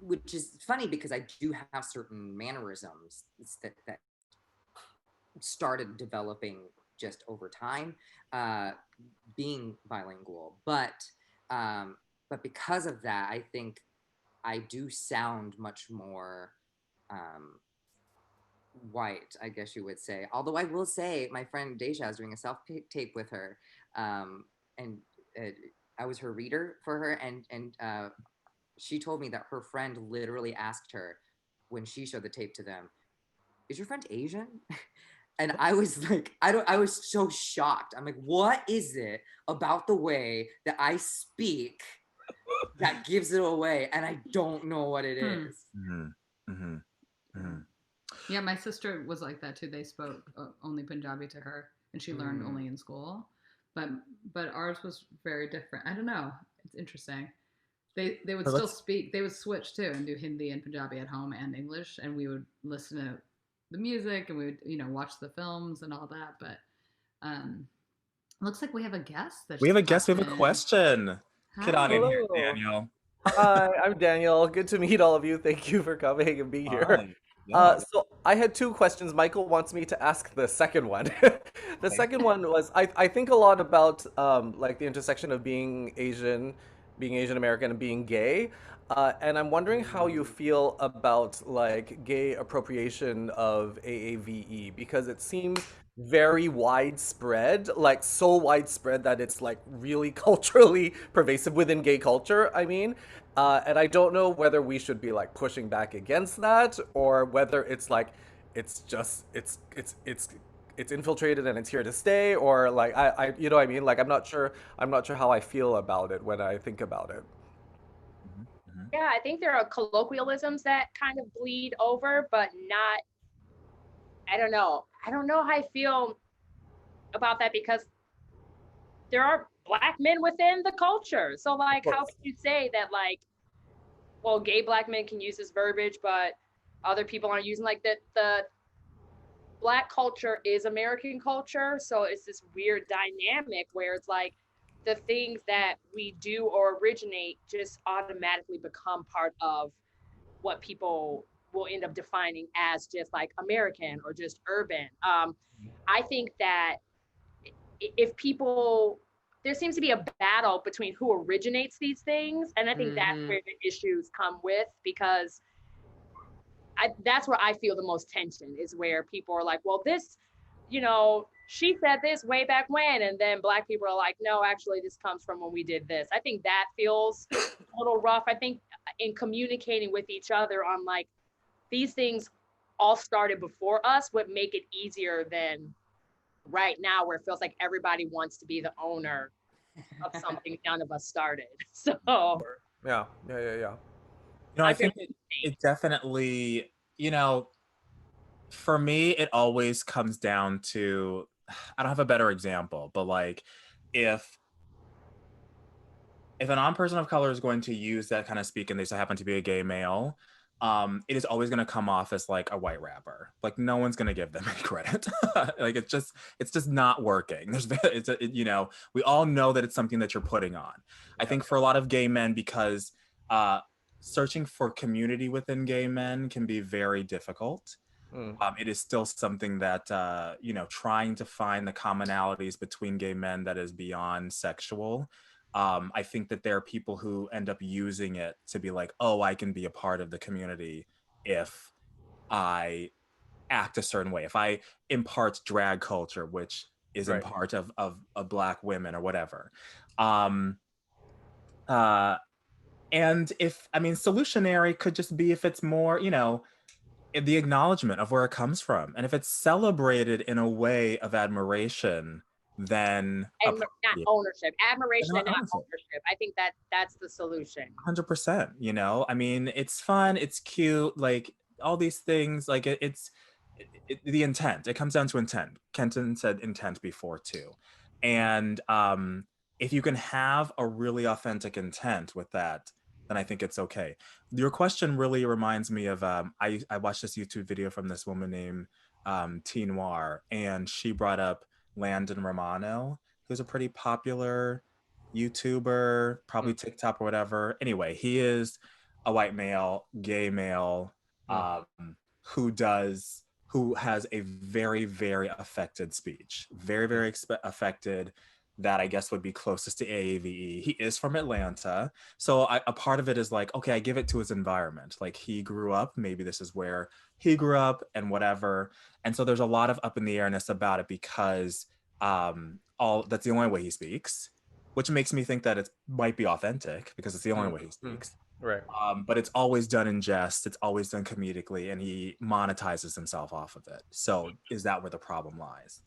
which is funny because I do have certain mannerisms that started developing just over time, being bilingual, but because of that, I think I do sound much more white, I guess you would say. Although I will say, my friend Deja is doing a self-tape with her, and I was her reader for her, and she told me that her friend literally asked her when she showed the tape to them, "Is your friend Asian?" And I was like, I was so shocked. I'm like, what is it about the way that I speak that gives it away? And I don't know what it is. Yeah, my sister was like that too. They spoke only Punjabi to her, and she learned only in school. But ours was very different. I don't know. It's interesting. They would still speak. They would switch too and do Hindi and Punjabi at home and English, and we would listen to the music and we would watch the films and all that. But looks like we have a guest. We have a guest. We have a question. Hi. Get on in here, Daniel. Hi, I'm Daniel. Good to meet all of you. Thank you for coming and being here. So I had two questions. Michael wants me to ask the second one. The second one was, I think a lot about like the intersection of being Asian American, and being gay. And I'm wondering how you feel about like gay appropriation of AAVE, because it seems very widespread, like so widespread that it's like really culturally pervasive within gay culture, I mean. And I don't know whether we should be like pushing back against that, or whether it's like it's infiltrated and it's here to stay, or like I you know what I mean? Like I'm not sure how I feel about it when I think about it. Yeah, I think there are colloquialisms that kind of bleed over, but not, I don't know how I feel about that, because there are Black men within the culture. So like, how can you say that like, well, gay Black men can use this verbiage, but other people aren't using, like, the Black culture is American culture. So it's this weird dynamic where it's like the things that we do or originate just automatically become part of what people will end up defining as just like American or just urban. I think that if people, there seems to be a battle between who originates these things. And I think that's where the issues come with, because that's where I feel the most tension, is where people are like, well, this, she said this way back when, and then Black people are like, no, actually this comes from when we did this. I think that feels a little rough. I think in communicating with each other on like, these things all started before us would make it easier than right now, where it feels like everybody wants to be the owner of something none of us started. So yeah. I think it definitely, for me, it always comes down to, I don't have a better example, but like if a non-person of color is going to use that kind of speak and they happen to be a gay male, it is always going to come off as like a white rapper. Like no one's going to give them any credit. Like it's just not working. We all know that it's something that you're putting on. I think for a lot of gay men, because searching for community within gay men can be very difficult. It is still something that, trying to find the commonalities between gay men that is beyond sexual. I think that there are people who end up using it to be like, oh, I can be a part of the community if I act a certain way, if I impart drag culture, which is in part of Black women or whatever. And solutionary could just be if it's more, the acknowledgement of where it comes from. And if it's celebrated in a way of admiration, then and not ownership, admiration and not ownership. I think that's the solution. 100%. It's fun, it's cute, like all these things, like it's the intent. It comes down to intent. Kenton said intent before too, and if you can have a really authentic intent with that, then I think it's okay. Your question really reminds me of I watched this YouTube video from this woman named Teen Noir, and she brought up Landon Romano, who's a pretty popular YouTuber, probably TikTok or whatever. Anyway, he is a white male, gay male, who has a very, very affected speech, very, very affected, that I guess would be closest to AAVE. He is from Atlanta. So a part of it is like, okay, I give it to his environment. Like, he grew up, maybe this is where he grew up and whatever. And so there's a lot of up in the airness about it because that's the only way he speaks, which makes me think that it might be authentic because it's the only way he speaks. Right. But it's always done in jest. It's always done comedically, and he monetizes himself off of it. So is that where the problem lies?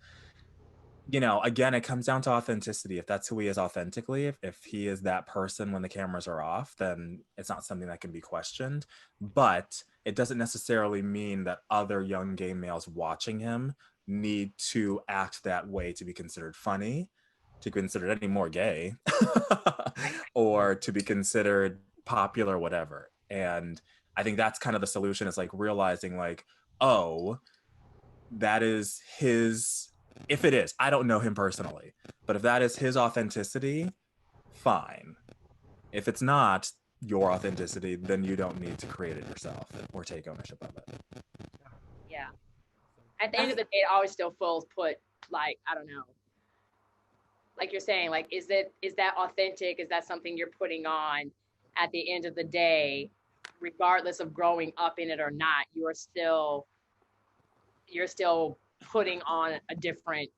You know, again, it comes down to authenticity. If that's who he is authentically, if he is that person when the cameras are off, then it's not something that can be questioned. But it doesn't necessarily mean that other young gay males watching him need to act that way to be considered funny, to be considered any more gay, or to be considered popular, whatever. And I think that's kind of the solution, is like realizing like, oh, that is his, if it is, I don't know him personally, but if that is his authenticity, fine. If it's not your authenticity, then you don't need to create it yourself or take ownership of it. Yeah. At the end of the day, it always still feels put, like, I don't know, like you're saying, like, is that authentic? Is that something you're putting on? At the end of the day, regardless of growing up in it or not, you're still putting on a different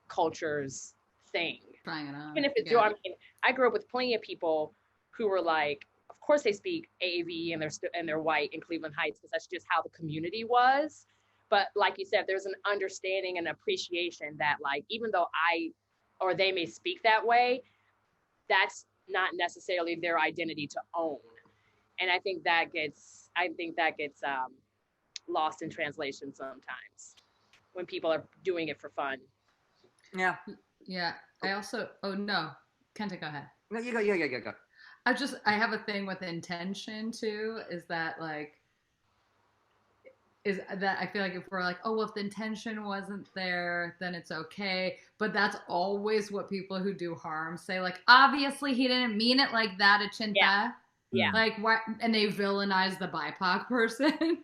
culture's thing. Trying it on. Even if it's your, I mean, I grew up with plenty of people who were like, of course they speak AAVE and they're white in Cleveland Heights because that's just how the community was. But like you said, there's an understanding and appreciation that, like, even though they may speak that way, that's not necessarily their identity to own. And I think that gets lost in translation sometimes when people are doing it for fun. Yeah. Yeah. I also, oh no, Kenton, go ahead. No, you go. I have a thing with intention too, is that I feel like if we're like, oh, well, if the intention wasn't there, then it's okay. But that's always what people who do harm say. Like, obviously he didn't mean it like that, Achinta. Yeah. Like, why? And they villainize the BIPOC person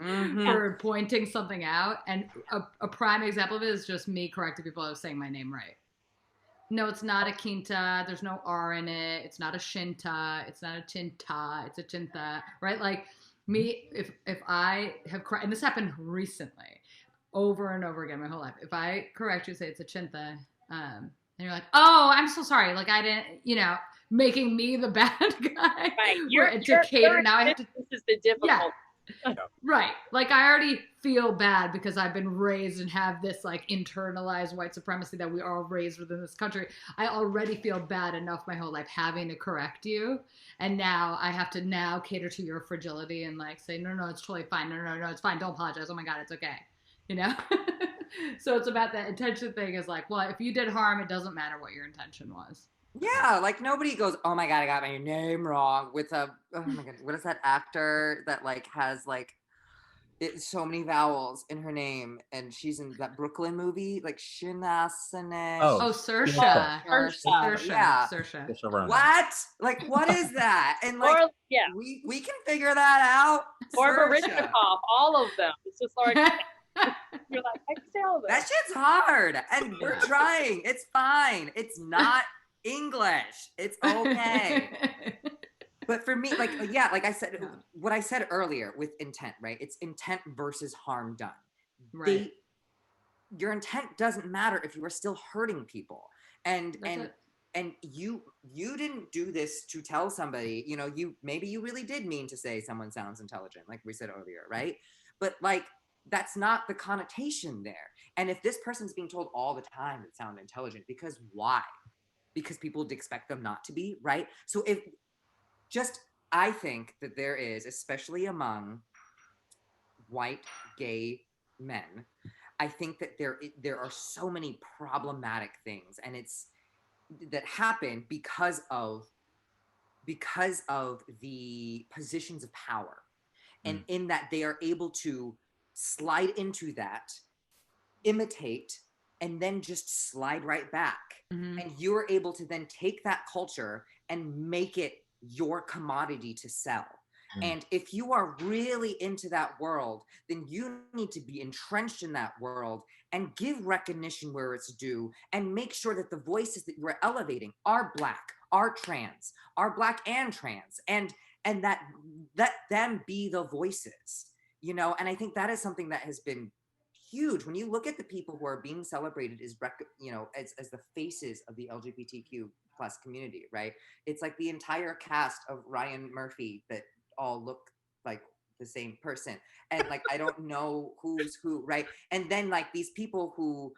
for pointing something out. And a prime example of it is just me correcting people who are saying my name right. No, it's not Achinta. There's no R in it. It's not Achinta. It's not Achinta. It's Achinta. Right? Like, me, if I have correct, and this happened recently, over and over again my whole life. If I correct you, say it's Achinta, and you're like, oh, I'm so sorry. Like, I didn't, making me the bad guy. Right. You're educated. Now I have to. This is the difficult. Yeah. Right. Like, I already feel bad because I've been raised and have this like internalized white supremacy that we are all raised within this country. I already feel bad enough my whole life having to correct you. And now I have to now cater to your fragility and like say, no, it's totally fine. No, it's fine. Don't apologize. Oh my God, it's okay. So it's about that intention thing is like, well, if you did harm, it doesn't matter what your intention was. Yeah, like nobody goes, oh my God, I got my name wrong with oh my God, what is that actor that like has like so many vowels in her name, and she's in that Brooklyn movie, like Shinasane. Oh, Saoirse. Yeah. Saoirse. What? Like, what is that? And like, we can figure that out. Or Baryshnikov, all of them. It's just like, you're like, I can say all of them. That shit's hard, and we're trying. It's fine. It's not English. It's okay. But for me, like I said, what I said earlier with intent, right? It's intent versus harm done. Right. Your intent doesn't matter if you are still hurting people. And you didn't do this to tell somebody, maybe you really did mean to say someone sounds intelligent, like we said earlier, right? But like, that's not the connotation there. And if this person's being told all the time that sound intelligent, because why? Because people would expect them not to be, right? So I think that there is, especially among white gay men, I think that there are so many problematic things, and that happen because of the positions of power, and in that they are able to slide into that imitate and then just slide right back. Mm-hmm. And you're able to then take that culture and make it your commodity to sell. And if you are really into that world, then you need to be entrenched in that world and give recognition where it's due, and make sure that the voices that you're elevating are Black, are trans, are Black and trans, and that let them be the voices, you know. And I think that is something that has been huge when you look at the people who are being celebrated as, you know, as the faces of the LGBTQ plus community, right? It's like the entire cast of Ryan Murphy that all look like the same person, and like I don't know who's who, right? And then like these people who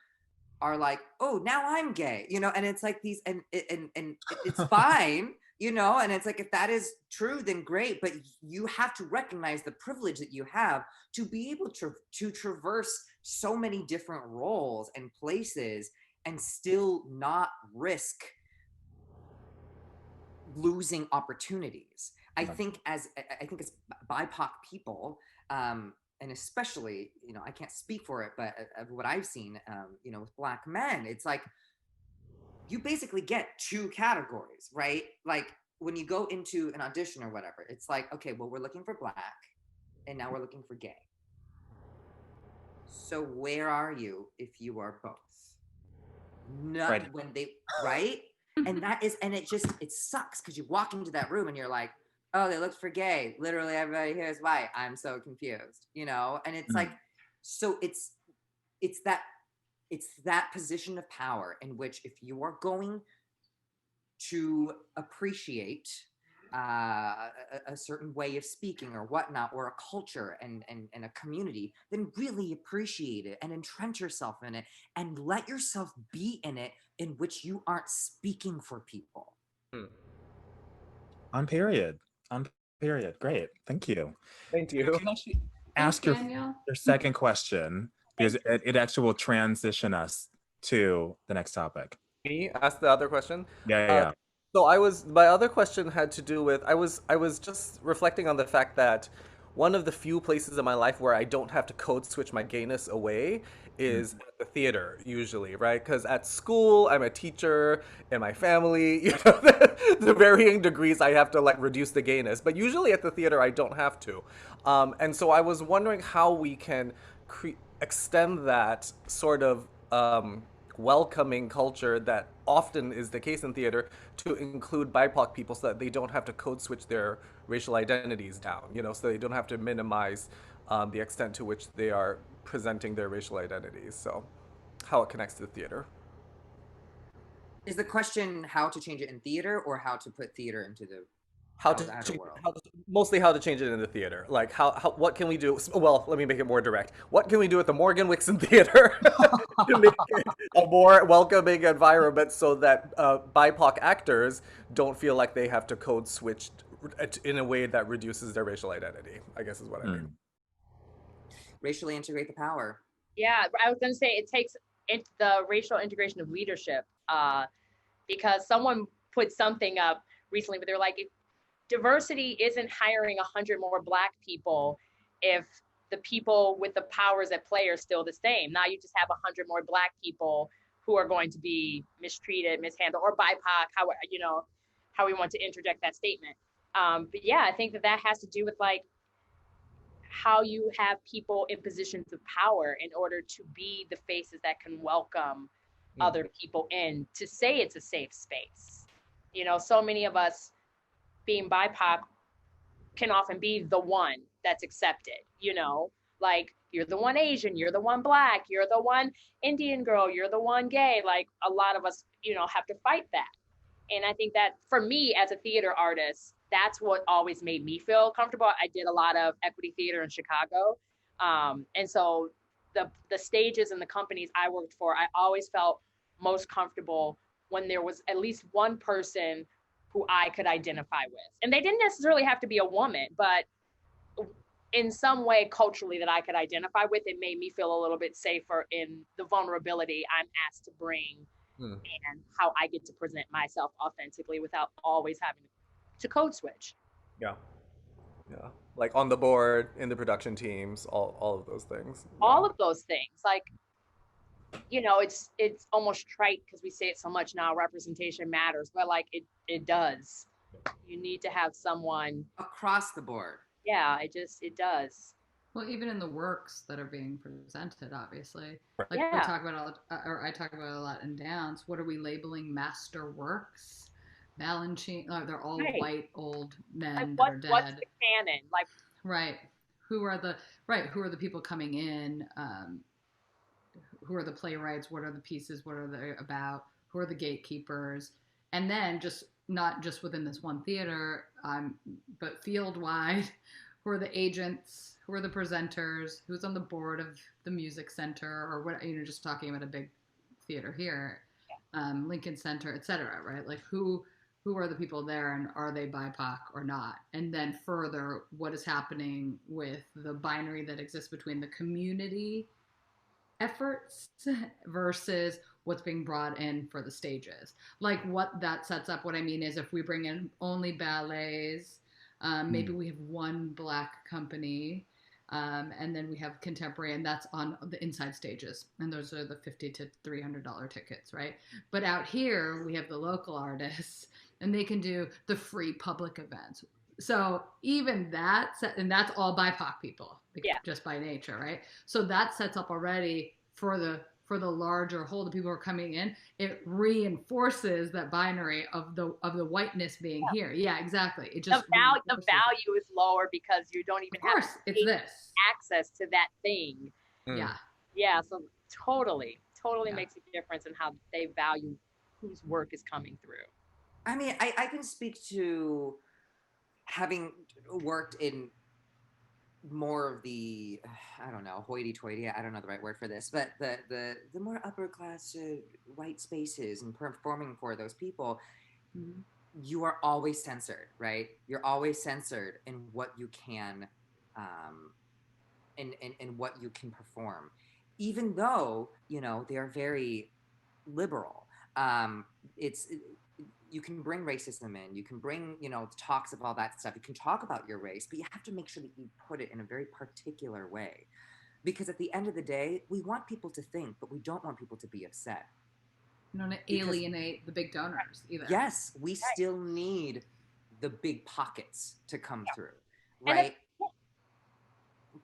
are like, oh, now I'm gay, you know, and it's like these, and it's fine, you know, and it's like, if that is true, then great, but you have to recognize the privilege that you have to be able to traverse so many different roles and places and still not risk losing opportunities. I think as BIPOC people, and especially, you know, I can't speak for it, but of what I've seen, you know, with Black men, it's like you basically get two categories, right? Like when you go into an audition or whatever, it's like, okay, well, we're looking for Black, and now we're looking for gay. So where are you if you are both? Not Right. when they, right? And that is, and it sucks because you walk into that room and you're like, oh, they look for gay. Literally everybody here is white. I'm so confused, you know? And it's like, so it's that position of power in which if you are going to appreciate a certain way of speaking or whatnot, or a culture and a community, then really appreciate it and entrench yourself in it and let yourself be in it, in which you aren't speaking for people. On period. Great. Thank you. Thank you. You can actually ask your second question, because it actually will transition us to the next topic. Me ask the other question? Yeah. So my other question had to do with, I was just reflecting on the fact that one of the few places in my life where I don't have to code switch my gayness away is at the theater, usually, right? Because at school, I'm a teacher, in my family, you know, the varying degrees I have to like reduce the gayness. But usually at the theater, I don't have to. And so I was wondering how we can extend that sort of welcoming culture that often is the case in theater to include BIPOC people, so that they don't have to code switch their racial identities down, you know, so they don't have to minimize the extent to which they are presenting their racial identities. So how it connects to the theater. Is the question how to change it in theater, or how to put theater into the mostly how to change it in the theater? Like what can we do? Well, let me make it more direct. What can we do at the Morgan-Wixson Theater to make it a more welcoming environment, so that BIPOC actors don't feel like they have to code switch in a way that reduces their racial identity, I guess is what I mean. Racially integrate the power. Yeah, I was going to say it takes the racial integration of leadership, because someone put something up recently where they're like, if diversity isn't hiring 100 more Black people if the people with the powers at play are still the same. Now you just have 100 more Black people who are going to be mistreated, mishandled, or BIPOC, how we want to interject that statement. But yeah, I think that has to do with like how you have people in positions of power in order to be the faces that can welcome other people in, to say it's a safe space. You know, so many of us being BIPOC can often be the one that's accepted, you know, like you're the one Asian, you're the one Black, you're the one Indian girl, you're the one gay. Like a lot of us, you know, have to fight that. And I think that for me as a theater artist, that's what always made me feel comfortable. I did a lot of equity theater in Chicago. And so the stages and the companies I worked for, I always felt most comfortable when there was at least one person who I could identify with. And they didn't necessarily have to be a woman, but in some way culturally that I could identify with, it made me feel a little bit safer in the vulnerability I'm asked to bring and how I get to present myself authentically without always having to code switch. Yeah. Like on the board, in the production teams, all of those things. All of those things. Like you know, it's almost trite because we say it so much now, representation matters, but like it does. You need to have someone across the board. Yeah, it does. Well, even in the works that are being presented, obviously, like Yeah. we talk about, or I talk about a lot in dance. What are we labeling master works? Balanchine, they're all Right. white old men Like that are dead. What's the canon? Like, right? Who are the people coming in? Who are the playwrights? What are the pieces? What are they about? Who are the gatekeepers? And then just not just within this one theater, but field wide. Who are the agents? Who are the presenters? Who's on the board of the music center, or what? You know, just talking about a big theater here, Lincoln Center, etc. Right? Like who are the people there, and are they BIPOC or not? And then further, what is happening with the binary that exists between the community efforts versus what's being brought in for the stages? Like what that sets up. What I mean is, if we bring in only ballets. Maybe we have one Black company, and then we have contemporary, and that's on the inside stages, and those are the $50 to $300 tickets, right? But out here, we have the local artists, and they can do the free public events. So even that, and that's all BIPOC people, just by nature, right? So that sets up already for the larger whole, the people who are coming in, it reinforces that binary of the whiteness being here. Yeah, exactly. It just the value is lower because you don't even have access to that thing. Yeah. So totally makes a difference in how they value whose work is coming through. I mean, I can speak to having worked in more of the, I don't know, hoity-toity, I don't know the right word for this, but the more upper class white spaces and performing for those people, you are always censored, right? You're always censored in what you can, in what you can perform, even though, you know, they are very liberal. You can bring racism in, you can bring, you know, talks of all that stuff. You can talk about your race, but you have to make sure that you put it in a very particular way. Because at the end of the day, we want people to think, but we don't want people to be upset. You don't want to alienate the big donors either. Yes, we still need the big pockets to come through, right?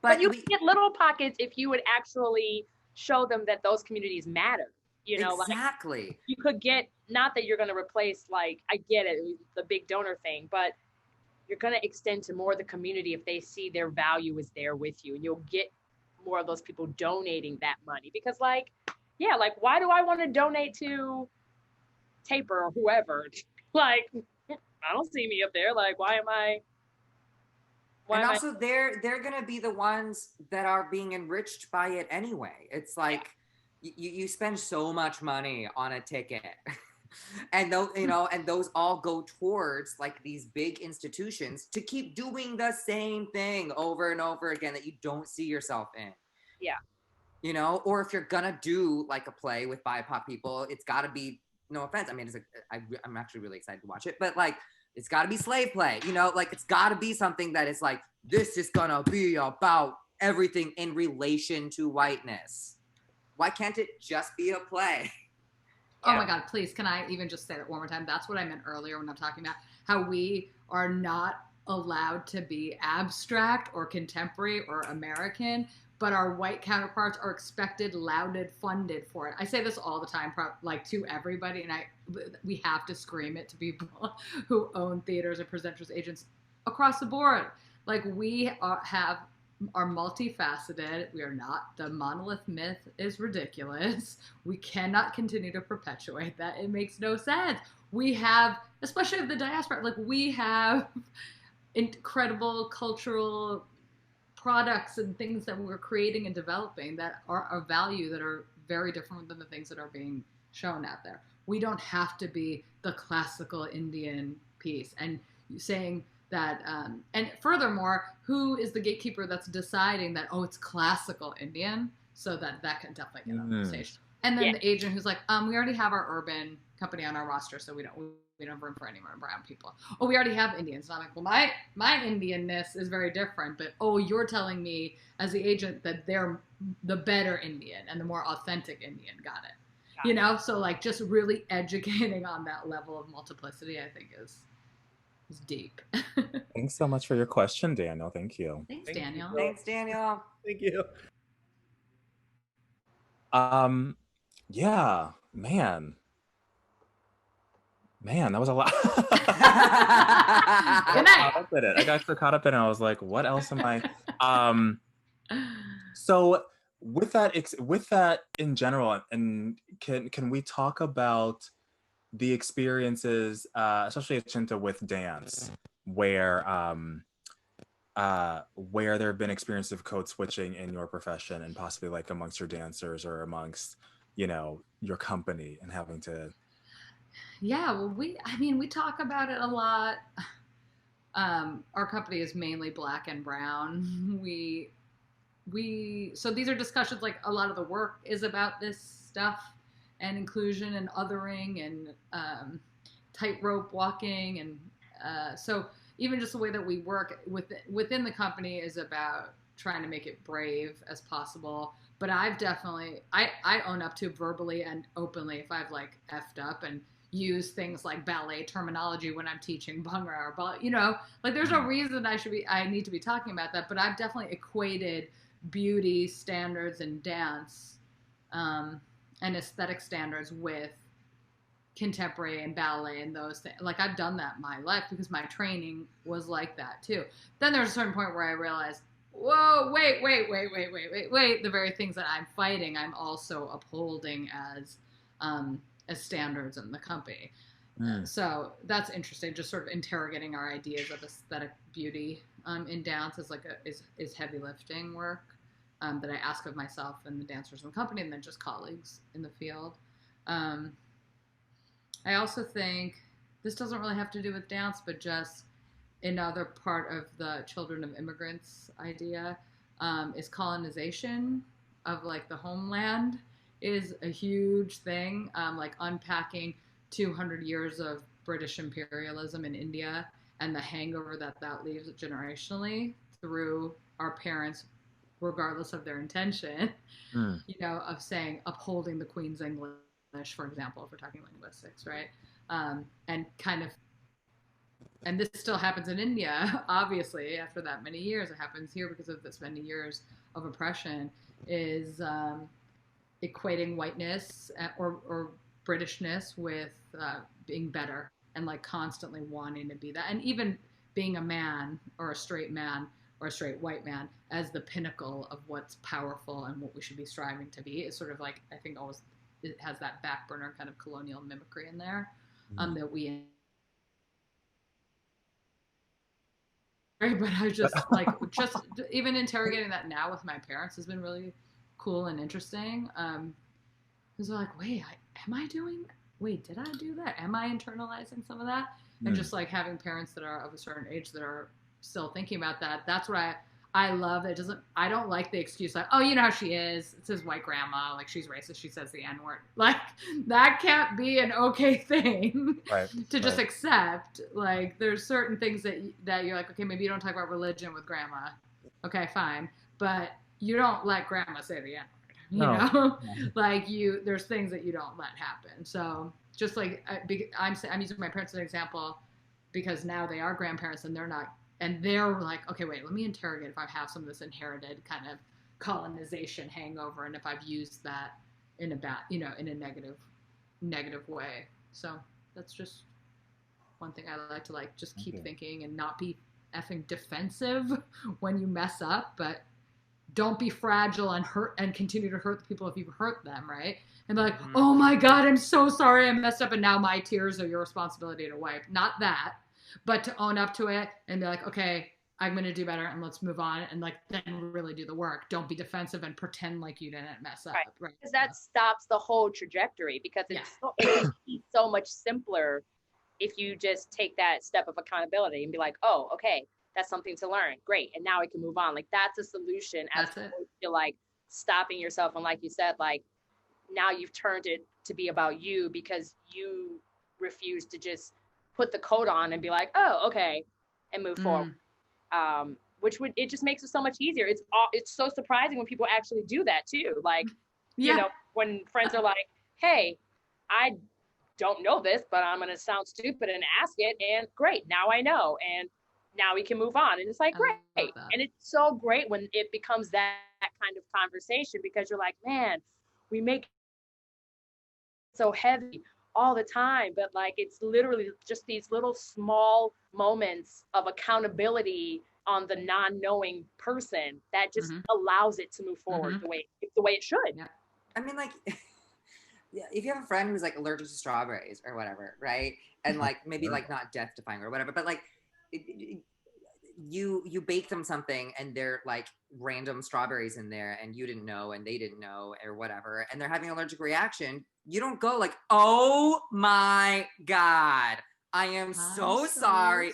But you get little pockets if you would actually show them that those communities matter. You know, exactly. Like you could get, not that you're going to replace, like, I get it, the big donor thing, but you're going to extend to more of the community if they see their value is there with you, and you'll get more of those people donating that money. Because like, yeah, like, why do I want to donate to Taper or whoever? Like, I don't see me up there. Like, why am I? And also they're going to be the ones that are being enriched by it anyway. It's like, you spend so much money on a ticket and those, you know, and those all go towards like these big institutions to keep doing the same thing over and over again that you don't see yourself in. Yeah. You know, or if you're gonna do like a play with BIPOC people, it's gotta be, no offense, I mean, I'm actually really excited to watch it, but like, it's gotta be slave play, you know, like it's gotta be something that is like, this is gonna be about everything in relation to whiteness. Why can't it just be a play? Oh my God, please, can I even just say that one more time? That's what I meant earlier when I'm talking about how we are not allowed to be abstract or contemporary or American, but our white counterparts are expected, lauded, funded for it. I say this all the time, like to everybody, and we have to scream it to people who own theaters and presenters, agents across the board. Like we are multifaceted. We are not, the monolith myth is ridiculous. We cannot continue to perpetuate that. It makes no sense. We have, especially the diaspora, like we have incredible cultural products and things that we're creating and developing that are of value, that are very different than the things that are being shown out there. We don't have to be the classical Indian piece. And saying that, and furthermore, who is the gatekeeper that's deciding that, oh, it's classical Indian, so that can definitely get on the stage. And then the agent who's like, we already have our urban company on our roster, so we don't have room for any more brown people. Oh, we already have Indians. And I'm like, well, my Indianness is very different, but you're telling me as the agent that they're the better Indian and the more authentic Indian. Got it. So like just really educating on that level of multiplicity, I think is deep. Thanks so much for your question, Daniel. Thank you. Thanks, Daniel. Thanks, Daniel. Thank you. Yeah, man, that was a lot. Good night. I got so caught up in it. I was like, what else am I? So with that in general, and can we talk about the experiences, especially Achinta with dance, where there have been experiences of code switching in your profession and possibly like amongst your dancers or amongst, your company and having to. Yeah, well, we talk about it a lot. Our company is mainly Black and brown. So these are discussions, like a lot of the work is about this stuff and inclusion and othering and tightrope walking. And so even just the way that we work within the company is about trying to make it brave as possible. But I've definitely, I own up to verbally and openly if I've like effed up and use things like ballet terminology when I'm teaching Bhangra or like there's no reason I need to be talking about that, but I've definitely equated beauty standards in dance and aesthetic standards with contemporary and ballet and those things. Like I've done that in my life because my training was like that too. Then there's a certain point where I realized, whoa, wait. The very things that I'm fighting, I'm also upholding as standards in the company. So that's interesting. Just sort of interrogating our ideas of aesthetic beauty in dance is heavy lifting work that I ask of myself and the dancers in the company, and then just colleagues in the field. I also think this doesn't really have to do with dance, but just another part of the children of immigrants idea is colonization of like the homeland is a huge thing, like unpacking 200 years of British imperialism in India and the hangover that leaves generationally through our parents, regardless of their intention, of saying, upholding the Queen's English, for example, if we're talking linguistics, right? And this still happens in India, obviously, after that many years. It happens here because of this many years of oppression, is equating whiteness or Britishness with being better and like constantly wanting to be that. And even being a man or a straight white man as the pinnacle of what's powerful and what we should be striving to be is sort of like, I think always it has that back burner kind of colonial mimicry in there that we. But I just like even interrogating that now with my parents has been really cool and interesting. Because they're like, wait, did I do that? Am I internalizing some of that? And just like having parents that are of a certain age that are still thinking about that. That's what I love. I don't like the excuse like, oh, you know how she is. It's his white grandma. Like she's racist. She says the N-word. Like that can't be an okay thing to just accept. Like there's certain things that you're like, okay, maybe you don't talk about religion with grandma. Okay, fine. But you don't let grandma say the N-word, like there's things that you don't let happen. So just like I'm using my parents as an example because now they are grandparents and they're like, okay, wait, let me interrogate if I have some of this inherited kind of colonization hangover and if I've used that in a negative way. So that's just one thing I like to like just keep thinking and not be effing defensive when you mess up, but don't be fragile and hurt and continue to hurt the people if you hurt them, right? And be like, oh my God, I'm so sorry I messed up and now my tears are your responsibility to wipe. Not that, but to own up to it and be like, okay, I'm going to do better and let's move on and like then really do the work. Don't be defensive and pretend like you didn't mess up. Right? Because that stops the whole trajectory because it can be so much simpler if you just take that step of accountability and be like, oh, okay, that's something to learn. Great. And now we can move on. Like that's a solution as opposed to like stopping yourself. And like you said, like now you've turned it to be about you because you refuse to just put the coat on and be like, oh, okay, and move forward. It just makes it so much easier. It's so surprising when people actually do that too. Like, you know, when friends are like, hey, I don't know this, but I'm going to sound stupid and ask it. And great, now I know. And now we can move on. And it's like, great. And it's so great when it becomes that kind of conversation, because you're like, man, we make it so heavy all the time, but like, it's literally just these little small moments of accountability on the non-knowing person that just allows it to move forward the way it should. Yeah. I mean, like, if you have a friend who's like allergic to strawberries or whatever, right? And like maybe like not death defying or whatever, but like you bake them something and they're like random strawberries in there and you didn't know and they didn't know or whatever, and they're having an allergic reaction, you don't go like, oh my God, I am so sorry.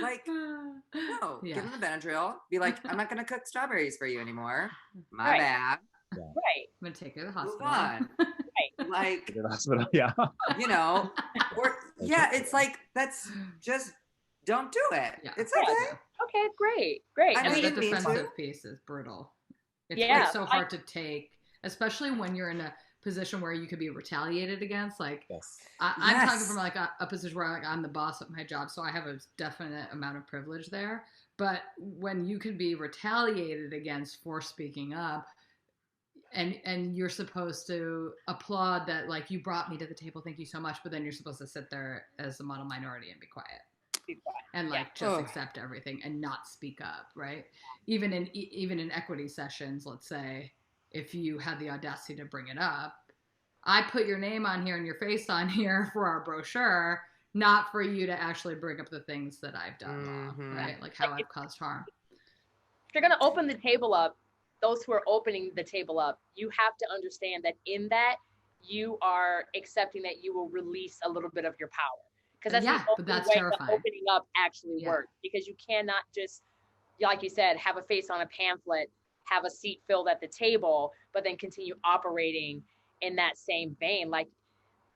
Like, no, give them the Benadryl. Be like, I'm not going to cook strawberries for you anymore. My bad. Yeah. Right. I'm going to take her to the hospital. Move on. Right. Like, to the hospital, yeah. You know, or, yeah, it's like, that's just, don't do it. Yeah. It's okay. Okay, great. I mean, the defensive piece is brutal. It's so hard to take, especially when you're in a position where you could be retaliated against. Like, I'm talking from like a position where like, I'm the boss at my job, so I have a definite amount of privilege there. But when you can be retaliated against for speaking up, and you're supposed to applaud that, like, you brought me to the table, thank you so much, but then you're supposed to sit there as the model minority and be quiet. And like just accept everything and not speak up, right? Even in equity sessions, let's say, if you had the audacity to bring it up, I put your name on here and your face on here for our brochure, not for you to actually bring up the things that I've done wrong, right? Like how I've caused harm. If you're going to open the table up, those who are opening the table up, you have to understand that in that, you are accepting that you will release a little bit of your power. Because that's the only way the opening up actually works. Because you cannot just, like you said, have a face on a pamphlet, have a seat filled at the table, but then continue operating in that same vein. Like,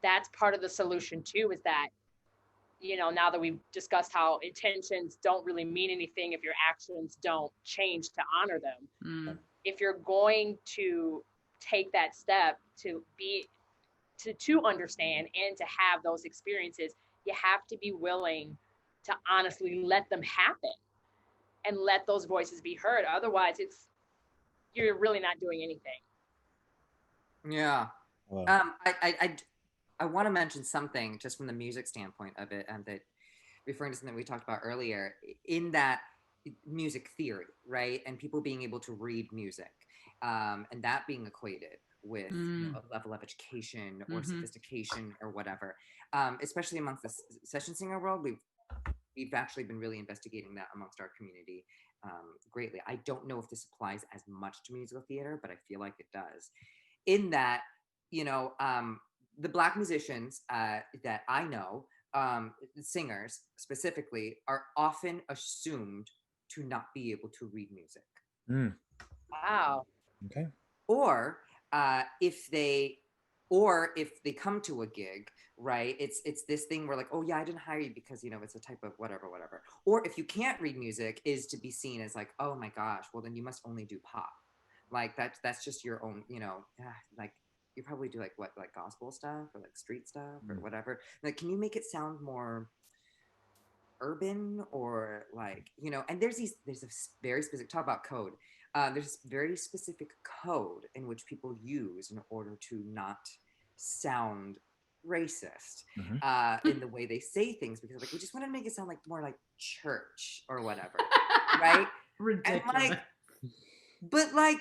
that's part of the solution too, is that, you know, now that we've discussed how intentions don't really mean anything if your actions don't change to honor them. If you're going to take that step to understand and to have those experiences, you have to be willing to honestly let them happen and let those voices be heard. Otherwise, you're really not doing anything. Yeah. I want to mention something just from the music standpoint of it, and that referring to something we talked about earlier, in that music theory, right? And people being able to read music, and that being equated with you know, a level of education or sophistication or whatever, especially amongst the session singer world. We've actually been really investigating that amongst our community greatly. I don't know if this applies as much to musical theater, but I feel like it does. In that, you know, the Black musicians that I know, singers specifically, are often assumed to not be able to read music. Wow. Okay. Or if they come to a gig, right, it's this thing where like, oh yeah, I didn't hire you because, you know, it's a type of whatever. Or if you can't read music, is to be seen as like, oh my gosh, well then you must only do pop. Like that's just your own, you know, like you probably do like gospel stuff or like street stuff or whatever. Like, can you make it sound more urban or like, you know? And there's a very specific, talk about code. There's very specific code in which people use in order to not sound racist in the way they say things, because like, we just want to make it sound like more like church or whatever, right? Ridiculous. And like, but like,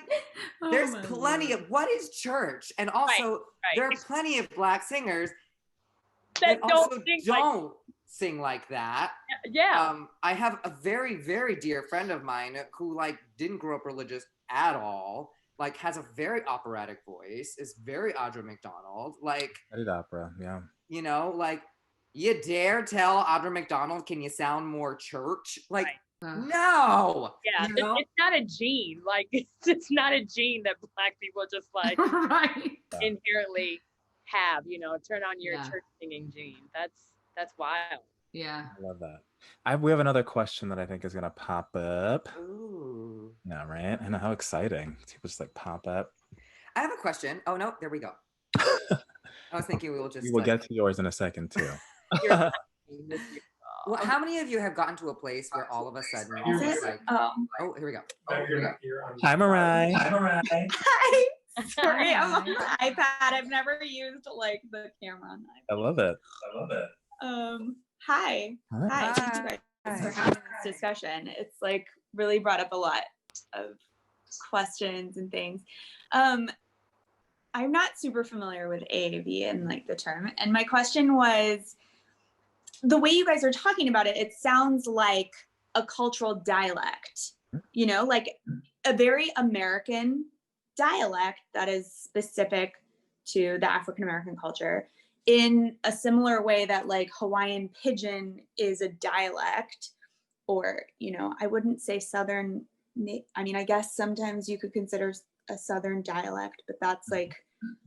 there's plenty of what is church, and also there are plenty of Black singers that also don't sing like that. Yeah. I have a very, very dear friend of mine who like didn't grow up religious at all, like has a very operatic voice, is very Audra McDonald, like I did opera, yeah. You know, like, you dare tell Audra McDonald, can you sound more church? Like, no. Yeah, you know? it's not a gene. Like, it's not a gene that Black people just like. Right. inherently have, turn on your church singing gene. That's wild. Yeah. I love that. We have another question that I think is going to pop up. Ooh. Yeah, right? I know, how exciting. People just like pop up. I have a question. Oh, no, there we go. I was thinking we will just. We will get to yours in a second, too. Well, how many of you have gotten to a place where all of a sudden it's like, oh, here we go. Hi, Mariah. Hi. Sorry, I'm on the iPad. I've never used like the camera on the I love it. iPad. Hi. Thank you guys for having this discussion. It's like really brought up a lot of questions and things. I'm not super familiar with AAV and like the term. And my question was, the way you guys are talking about it, it sounds like a cultural dialect, like a very American dialect that is specific to the African-American culture, in a similar way that like Hawaiian Pidgin is a dialect, or, I wouldn't say Southern, I mean, I guess sometimes you could consider a Southern dialect, but that's like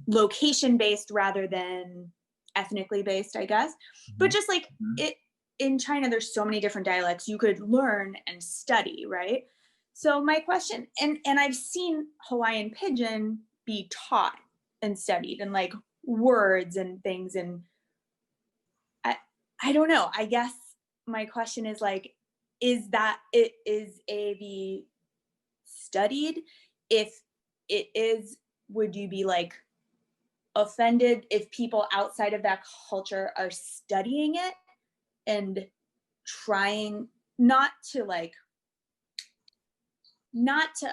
location-based rather than ethnically based, I guess. But just like it in China, there's so many different dialects you could learn and study, right? So my question, and I've seen Hawaiian Pidgin be taught and studied, and like words and things, and I don't know. I guess my question is like, is AAV studied? If it is, would you be like offended if people outside of that culture are studying it and trying not to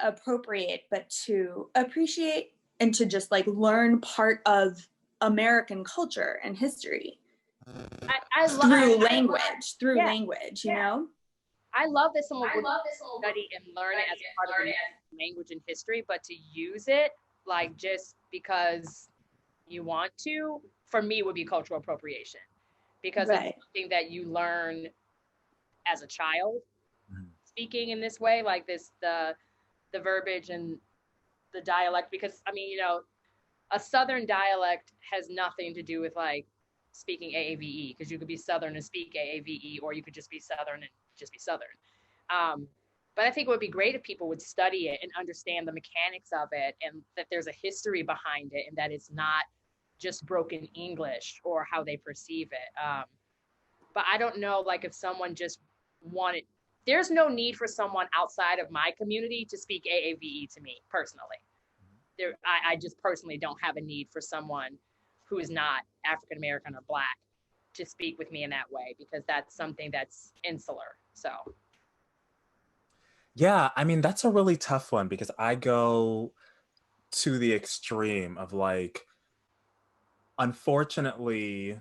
appropriate, but to appreciate and to just like learn part of American culture and history through language, I love that someone would study and learn it as a part of language and history, but to use it like just because you want to, for me, would be cultural appropriation, because it's something that you learn as a child, speaking in this way, like this, the verbiage and the dialect, because I mean, a Southern dialect has nothing to do with like speaking AAVE, because you could be Southern and speak AAVE, or you could just be Southern and just be Southern. But I think it would be great if people would study it and understand the mechanics of it, and that there's a history behind it, and that it's not just broken English or how they perceive it. But I don't know, like if someone just wanted, there's no need for someone outside of my community to speak AAVE to me personally. I just personally don't have a need for someone who is not African-American or Black to speak with me in that way, because that's something that's insular, so. Yeah, I mean, that's a really tough one, because I go to the extreme of like, unfortunately,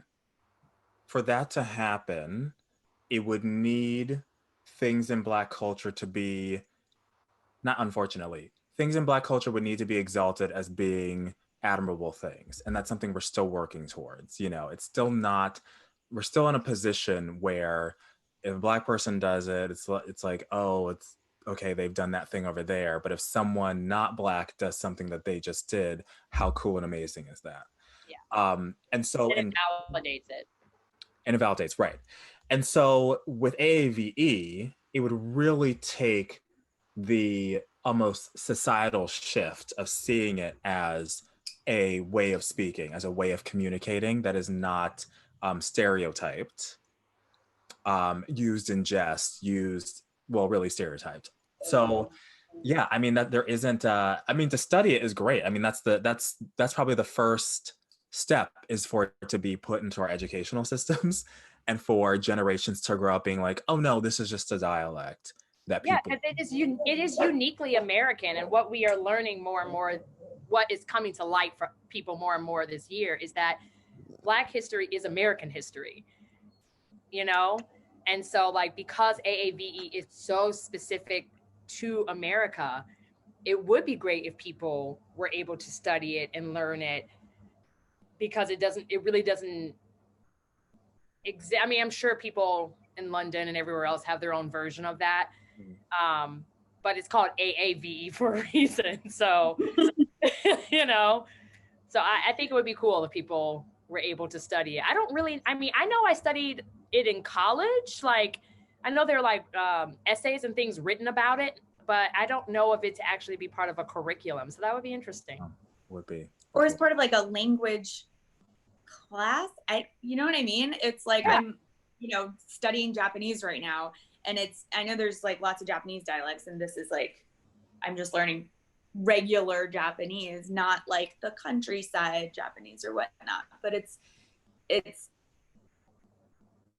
for that to happen, it would need things in Black culture to be, not unfortunately, things in Black culture would need to be exalted as being admirable things. And that's something we're still working towards. It's still not, we're still in a position where if a Black person does it, it's like, oh, it's okay, they've done that thing over there. But if someone not Black does something that they just did, how cool and amazing is that? Yeah. And so it validates it. And it validates, right. And so with AAVE, it would really take the almost societal shift of seeing it as a way of speaking, as a way of communicating that is not stereotyped, used in jest, really stereotyped. So yeah, I mean, that there isn't, I mean, to study it is great. I mean, that's probably the first step, is for it to be put into our educational systems, and for generations to grow up being like, oh no, this is just a dialect that people. Yeah, because it is uniquely American, and what we are learning more and more, what is coming to light for people more and more this year, is that Black history is American history, And so like, because AAVE is so specific to America, it would be great if people were able to study it and learn it, because it really doesn't I mean, I'm sure people in London and everywhere else have their own version of that. But it's called AAVE for a reason. So, So I think it would be cool if people were able to study it. I know I studied it in college. Like, I know there are like essays and things written about it, but I don't know if it's actually be part of a curriculum. So that would be interesting. Would be. Or as part of like a language class. You know what I mean? It's like, yeah. I'm, studying Japanese right now, and I know there's like lots of Japanese dialects, and this is like, I'm just learning regular Japanese, not like the countryside Japanese or whatnot.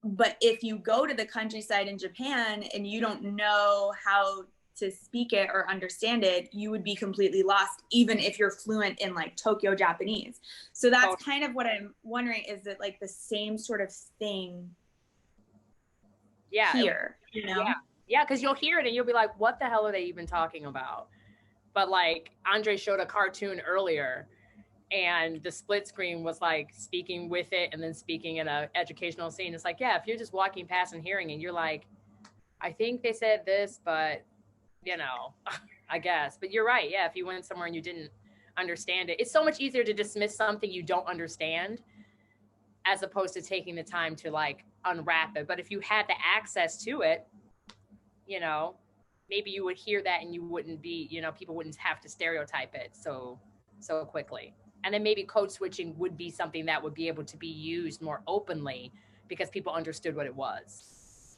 But if you go to the countryside in Japan and you don't know how to speak it or understand it, you would be completely lost, even if you're fluent in like Tokyo Japanese. So that's kind of what I'm wondering, is it like the same sort of thing here? Yeah, because you'll hear it and you'll be like, what the hell are they even talking about? But like Andre showed a cartoon earlier, and the split screen was like speaking with it and then speaking in an educational scene. It's like, yeah, if you're just walking past and hearing it, you're like, I think they said this, but I guess. But you're right. Yeah, if you went somewhere and you didn't understand it, it's so much easier to dismiss something you don't understand as opposed to taking the time to like unwrap it. But if you had the access to it, maybe you would hear that and you wouldn't be, people wouldn't have to stereotype it so quickly. And then maybe code switching would be something that would be able to be used more openly because people understood what it was.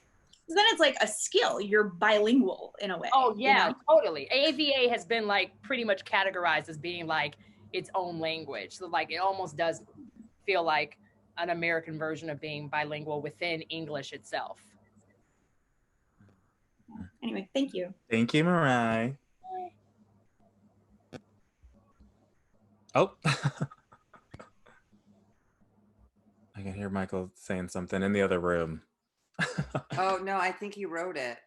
So then it's like a skill. You're bilingual in a way. Oh yeah, totally. AVA has been like pretty much categorized as being like its own language. So like it almost does feel like an American version of being bilingual within English itself. Anyway, thank you. Thank you, Mariah. Oh. I can hear Michael saying something in the other room. Oh, no, I think he wrote it.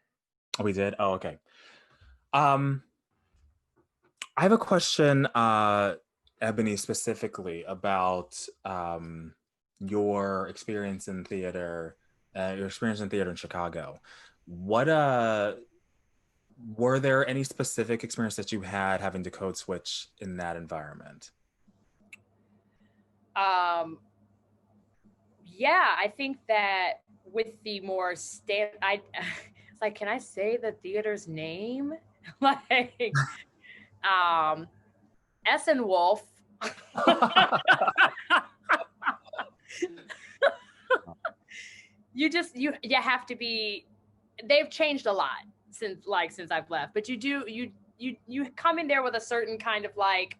Oh, we did? Oh, okay. I have a question, Ebony, specifically about your experience in theater, in Chicago. What were there any specific experience that you had having to code switch in that environment? Yeah, I think that with the more it's like, can I say the theater's name? Like, S and Wolf. You have to be. They've changed a lot since I've left, but you come in there with a certain kind of like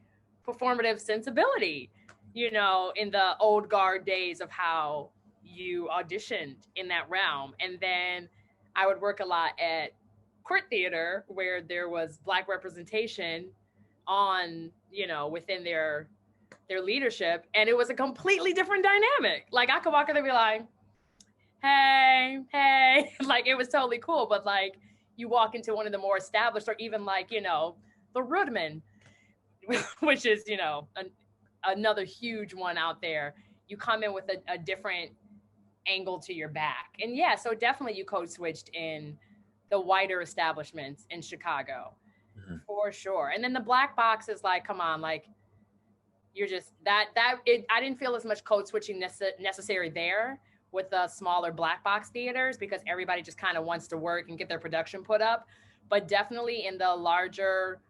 performative sensibility, in the old guard days of how you auditioned in that realm. And then I would work a lot at Court Theater where there was Black representation on, within their leadership. And it was a completely different dynamic. Like I could walk in there and be like, hey, like it was totally cool. But like you walk into one of the more established, or even like, the Rudman, which is, another huge one out there. You come in with a different angle to your back. And yeah, so definitely you code switched in the wider establishments in Chicago, for sure. And then the black box is like, come on, like you're just I didn't feel as much code switching necessary there with the smaller black box theaters because everybody just kind of wants to work and get their production put up. But definitely in the larger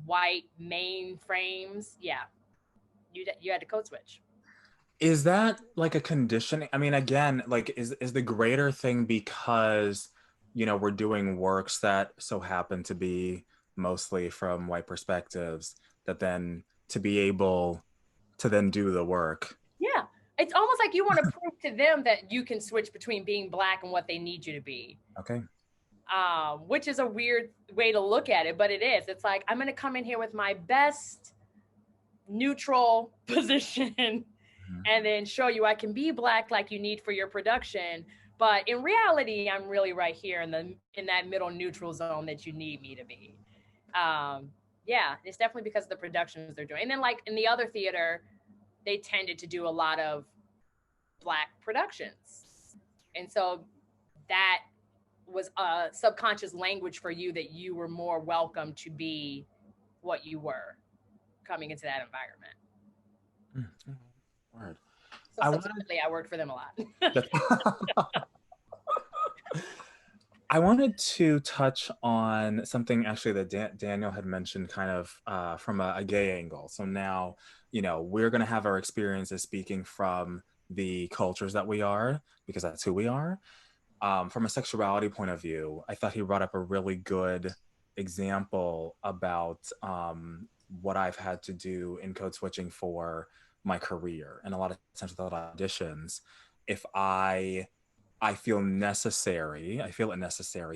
white main frames, yeah, you had to code switch. Is that like a conditioning? I mean, again, like is the greater thing because, we're doing works that so happen to be mostly from white perspectives, that then to be able to then do the work. Yeah. It's almost like you want to prove to them that you can switch between being Black and what they need you to be. Okay. Which is a weird way to look at it, but it is. It's like, I'm going to come in here with my best neutral position and then show you I can be Black like you need for your production. But in reality, I'm really right here in that middle neutral zone that you need me to be. Yeah, it's definitely because of the productions they're doing. And then like in the other theater, they tended to do a lot of Black productions. And so that was a subconscious language for you that you were more welcome to be what you were coming into that environment. Word. So subsequently, I worked for them a lot. I wanted to touch on something actually that Daniel had mentioned kind of from a gay angle. So now, we're going to have our experiences speaking from the cultures that we are, because that's who we are. From a sexuality point of view, I thought he brought up a really good example about what I've had to do in code switching for my career. And a lot of times with auditions, if I feel it necessary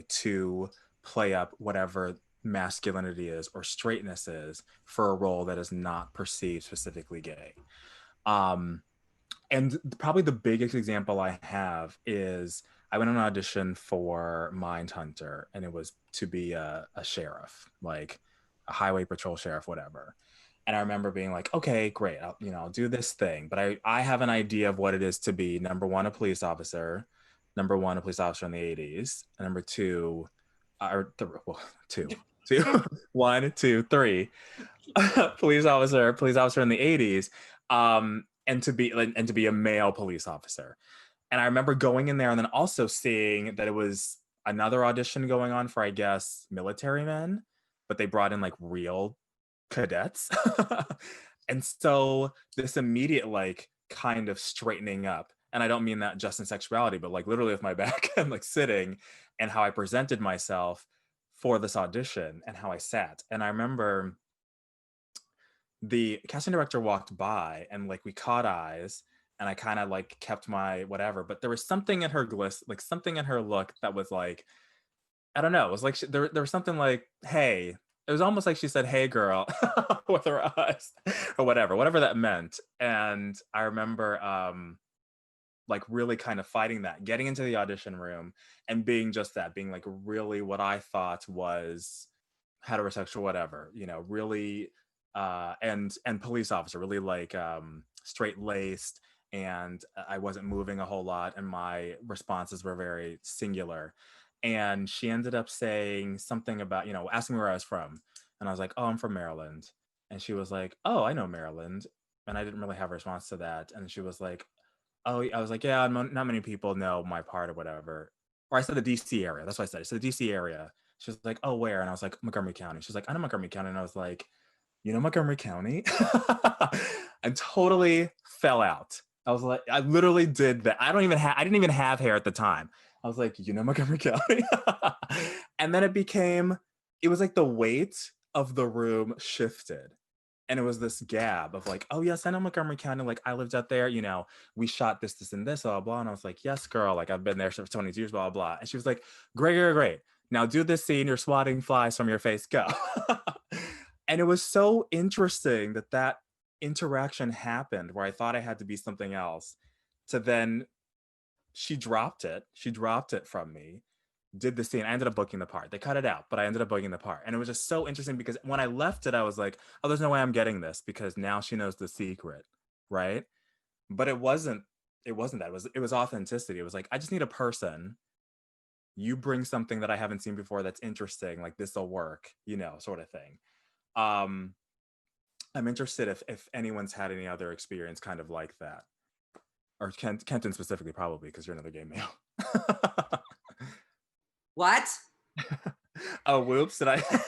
to play up whatever masculinity is or straightness is for a role that is not perceived specifically gay. And probably the biggest example I have is I went on an audition for Mindhunter, and it was to be a sheriff, like a highway patrol sheriff, whatever. And I remember being like, okay, great, I'll do this thing. But I have an idea of what it is to be, number one, a police officer in the 80s, and number two, one, two, three, police officer in the 80s, and to be a male police officer. And I remember going in there and then also seeing that it was another audition going on for, I guess, military men, but they brought in like real cadets. And so this immediate like kind of straightening up, and I don't mean that just in sexuality, but like literally with my back and like sitting, and how I presented myself for this audition and how I sat. And I remember the casting director walked by and like we caught eyes, and I kind of like kept my whatever, but there was something in her like something in her look that was like, I don't know, it was like there was something like, hey, it was almost like she said, hey girl, with her eyes, or whatever that meant. And I remember like really kind of fighting that, getting into the audition room and being just that, being like really what I thought was heterosexual, whatever, really and police officer, really like straight laced, and I wasn't moving a whole lot, and my responses were very singular. And she ended up saying something about, asking me where I was from. And I was like, oh, I'm from Maryland. And she was like, oh, I know Maryland. And I didn't really have a response to that. And she was like, oh, I was like, yeah, not many people know my part or whatever. Or I said the DC area. That's what I said. I said the DC area. She was like, oh, where? And I was like, Montgomery County. She was like, I know Montgomery County. And I was like, you know Montgomery County? And totally fell out. I was like, I literally did that. I didn't even have hair at the time. I was like, you know Montgomery County? And then it was like the weight of the room shifted. And it was this gab of like, oh yes, I know Montgomery County. Like I lived out there, we shot this, and this, blah, blah. And I was like, yes, girl, like I've been there for 22 years, blah, blah. And she was like, great. Now do this scene, you're swatting flies from your face, go. And it was so interesting that interaction happened where I thought I had to be something else, to then she dropped it from me, did the scene. I ended up booking the part. They cut it out, but I ended up booking the part. And it was just so interesting because when I left it, I was like, oh, there's no way I'm getting this, because now she knows the secret, right? But it wasn't that. It was authenticity. It was like, I just need a person. You bring something that I haven't seen before that's interesting, like this'll work, sort of thing. I'm interested if anyone's had any other experience kind of like that. Or Kenton specifically, probably, because you're another gay male. What? Oh, whoops! Did I say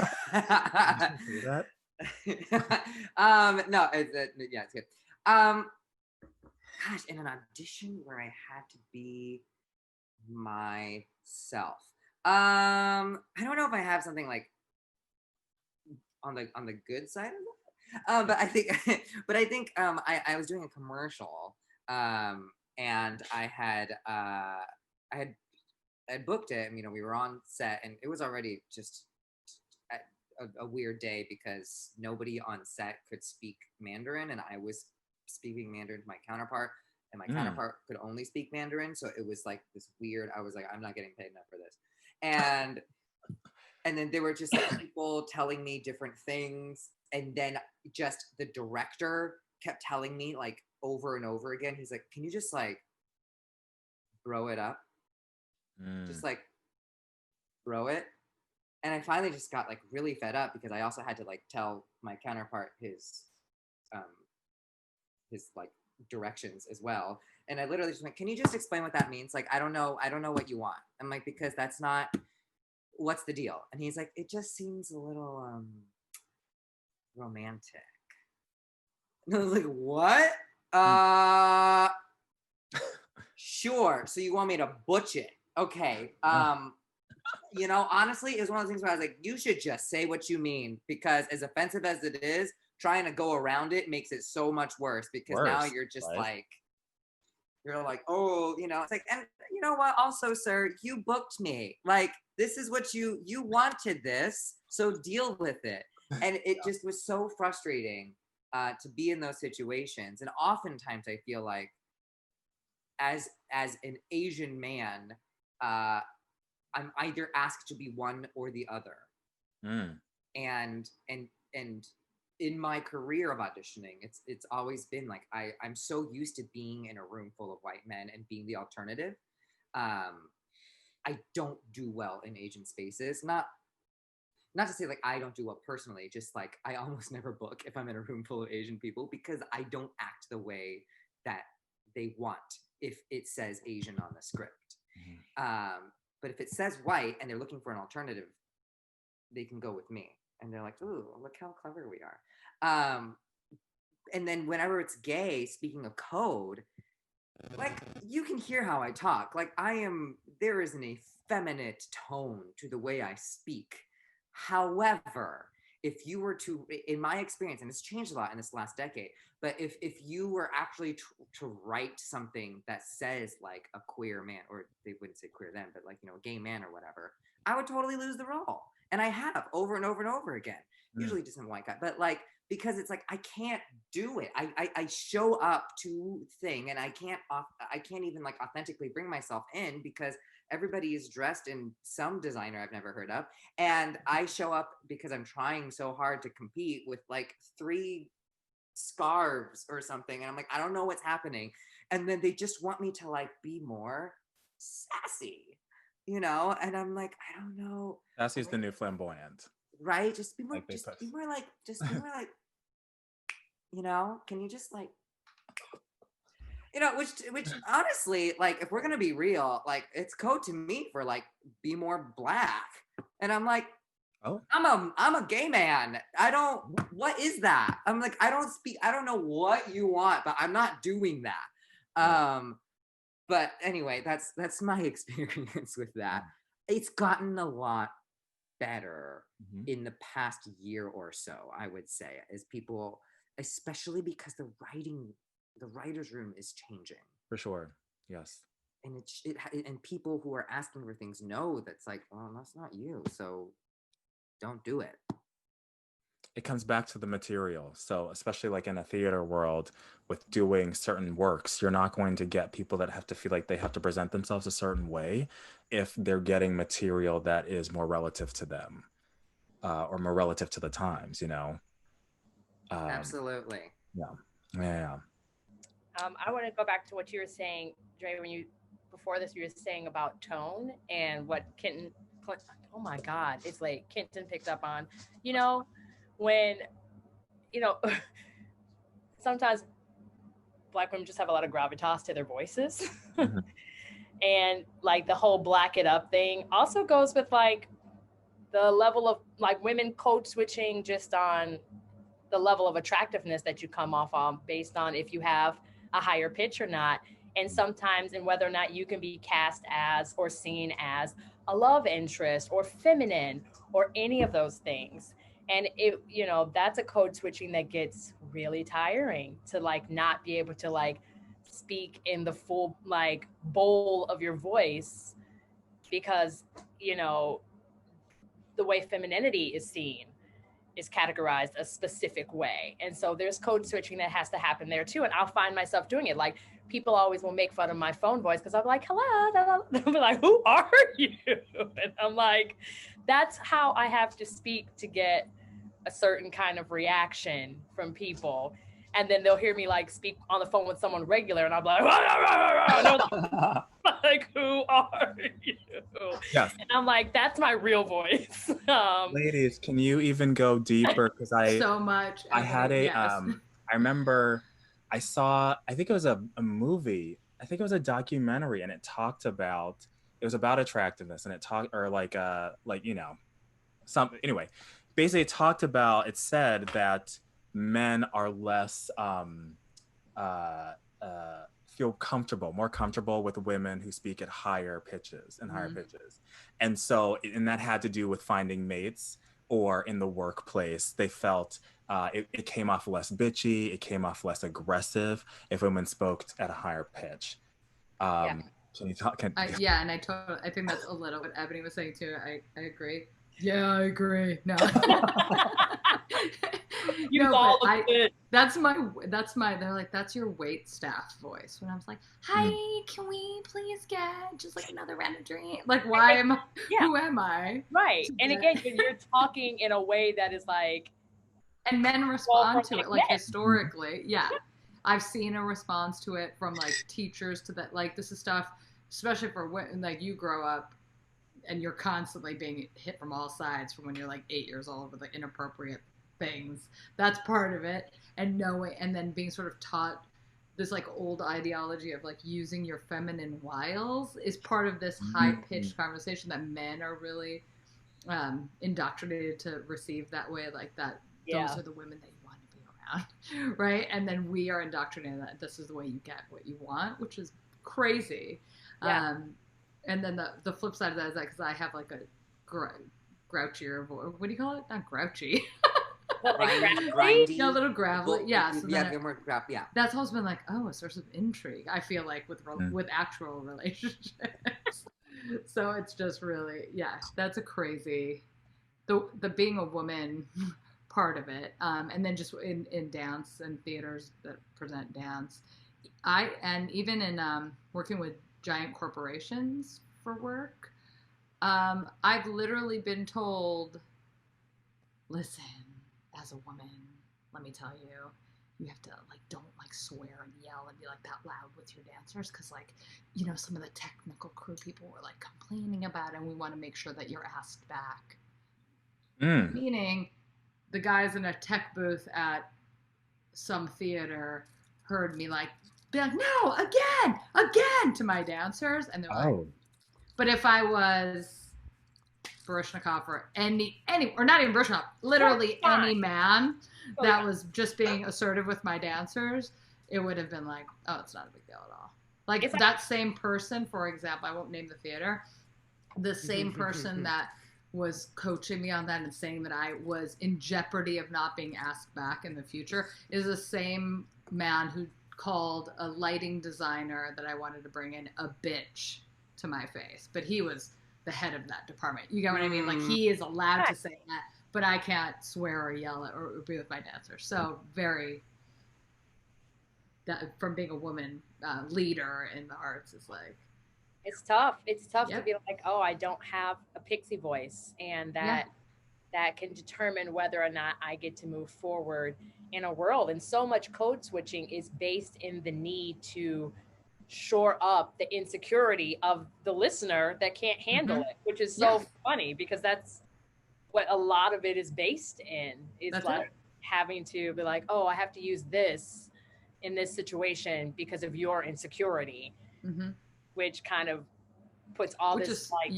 that? No, yeah, it's good. Gosh, in an audition where I had to be myself. I don't know if I have something like on the good side of it. But I think I was doing a commercial, and I had booked it, and we were on set, and it was already just a weird day because nobody on set could speak Mandarin, and I was speaking Mandarin to my counterpart, and my counterpart could only speak Mandarin, so it was like this weird. I was like, I'm not getting paid enough for this, and then there were just like people telling me different things, and then just the director kept telling me like over and over again. He's like, can you just like throw it up? Just like throw it. And I finally just got like really fed up because I also had to like tell my counterpart his his like directions as well. And I literally just went, can you just explain what that means? Like, I don't know what you want. I'm like, because that's not, what's the deal? And he's like, it just seems a little romantic. And I was like, what? Sure. So you want me to butch it? Okay. You know, honestly, it was one of those things where I was like, you should just say what you mean, because as offensive as it is, trying to go around it makes it so much worse, because now you're just like, you're like, oh, you know, it's like, and you know what? Also, sir, you booked me. Like, this is what you wanted this, so deal with it. And it just was so frustrating to be in those situations. And oftentimes I feel like as an Asian man, I'm either asked to be one or the other. And in my career of auditioning, it's always been like, I'm so used to being in a room full of white men and being the alternative. I don't do well in Asian spaces. Not to say like I don't do well personally, just like I almost never book if I'm in a room full of Asian people, because I don't act the way that they want if it says Asian on the script. But if it says white and they're looking for an alternative, they can go with me. And they're like, ooh, look how clever we are. And then whenever it's gay, speaking of code, like, you can hear how I talk. Like, there is an effeminate tone to the way I speak. However, if you were to, in my experience, and it's changed a lot in this last decade, but if you were actually to write something that says like a queer man, or they wouldn't say queer then, but like, you know, a gay man or whatever, I would totally lose the role. And I have over and over and over again, usually just some white guy, but like, because it's like, I can't do it. I show up to thing and I can't even like authentically bring myself in, because everybody is dressed in some designer I've never heard of. And I show up because I'm trying so hard to compete with like 3 scarves or something. And I'm like, I don't know what's happening. And then they just want me to like be more sassy, you know? And I'm like, I don't know. Sassy's the new flamboyant. Right? Just be more like, you know, can you just like, you know, which honestly, like, if we're gonna be real, like, it's code to me for like, be more black. And I'm like, oh, I'm a gay man. What is that? I'm like, I don't know what you want, but I'm not doing that. But anyway, that's my experience with that. It's gotten a lot better in the past year or so, I would say, as people, especially because the writer's room is changing. For sure, yes. And and people who are asking for things know that's like, well, that's not you, so don't do it. It comes back to the material. So especially like in a theater world with doing certain works, you're not going to get people that have to feel like they have to present themselves a certain way if they're getting material that is more relative to them, or more relative to the times, you know? Absolutely. Yeah. I want to go back to what you were saying, Dre, before this, you were saying about tone and what Kenton, oh my God, it's like Kenton picked up on, you know, when, you know, sometimes Black women just have a lot of gravitas to their voices. And like the whole black it up thing also goes with like the level of like women code switching just on the level of attractiveness that you come off on based on if you have a higher pitch or not. And sometimes in whether or not you can be cast as or seen as a love interest or feminine or any of those things. And it, you know, that's a code switching that gets really tiring to like not be able to like speak in the full like bowl of your voice, because, you know, the way femininity is seen is categorized a specific way. And so there's code switching that has to happen there too. And I'll find myself doing it. Like people always will make fun of my phone voice because I'm like, hello. They'll be like, who are you? And I'm like, that's how I have to speak to get a certain kind of reaction from people. And then they'll hear me like speak on the phone with someone regular and I'm like, like, who are you? Yes. And I'm like, that's my real voice. Ladies, can you even go deeper? Because so much. I had a, yes. I remember I think it was a movie. I think it was a documentary, and it talked about, it was about attractiveness, and it talked, or like, you know, some, anyway, basically it said that men are less, feel more comfortable with women who speak at higher pitches and higher pitches. And so, and that had to do with finding mates, or in the workplace, they felt it came off less bitchy, it came off less aggressive if women spoke at a higher pitch. Can you talk? Yeah, and I think that's a little what Ebony was saying too. I agree. Yeah, I agree. No. That's my, they're like, that's your wait staff voice. When I was like, hi, can we please get just like another round of drink? Like, why am I, who am I? Right. And again, you're talking in a way that is like. And men respond to it, like historically. Yeah. I've seen a response to it from like teachers to that. Like, this is stuff, especially for when like you grow up and you're constantly being hit from all sides from when you're like 8 years old with like inappropriate things. That's part of it. And knowing, and then being sort of taught this like old ideology of like using your feminine wiles is part of this high-pitched conversation that men are really indoctrinated to receive that way, like that those are the women that you want to be around, right? And then we are indoctrinated that this is the way you get what you want, which is crazy. And then the flip side of that is that because I have like a grouchier voice. What do you call it? Not grouchy. Grindy. Yeah, a little gravelly. Yeah. So that's always been like, oh, a source of intrigue. I feel like with actual relationships. So it's just really, that's a crazy, the being a woman part of it. And then just in dance and theaters that present dance. And even in working with giant corporations for work, I've literally been told, listen, as a woman, let me tell you, you have to like, don't like swear and yell and be like that loud with your dancers. Cause like, you know, some of the technical crew people were like complaining about it and we want to make sure that you're asked back. Meaning the guys in a tech booth at some theater heard me like, be like, no, again to my dancers. And they're like, but if I was Baryshnikov or any, or not even Baryshnikov, literally any man that was just being assertive with my dancers, it would have been like, oh, it's not a big deal at all. Like that same person, for example, I won't name the theater, the same person that was coaching me on that and saying that I was in jeopardy of not being asked back in the future is the same man who called a lighting designer that I wanted to bring in a bitch to my face. But he was the head of that department. You get what I mean? Like he is allowed to say that, but I can't swear or yell at or be with my dancers. So from being a woman leader in the arts is like, it's tough. It's tough to be like, oh, I don't have a pixie voice, and that can determine whether or not I get to move forward in a world. And so much code switching is based in the need to shore up the insecurity of the listener that can't handle it, which is so funny because that's what a lot of it is based in, is that's like having to be like, oh, I have to use this in this situation because of your insecurity, which kind of puts all which this is, like,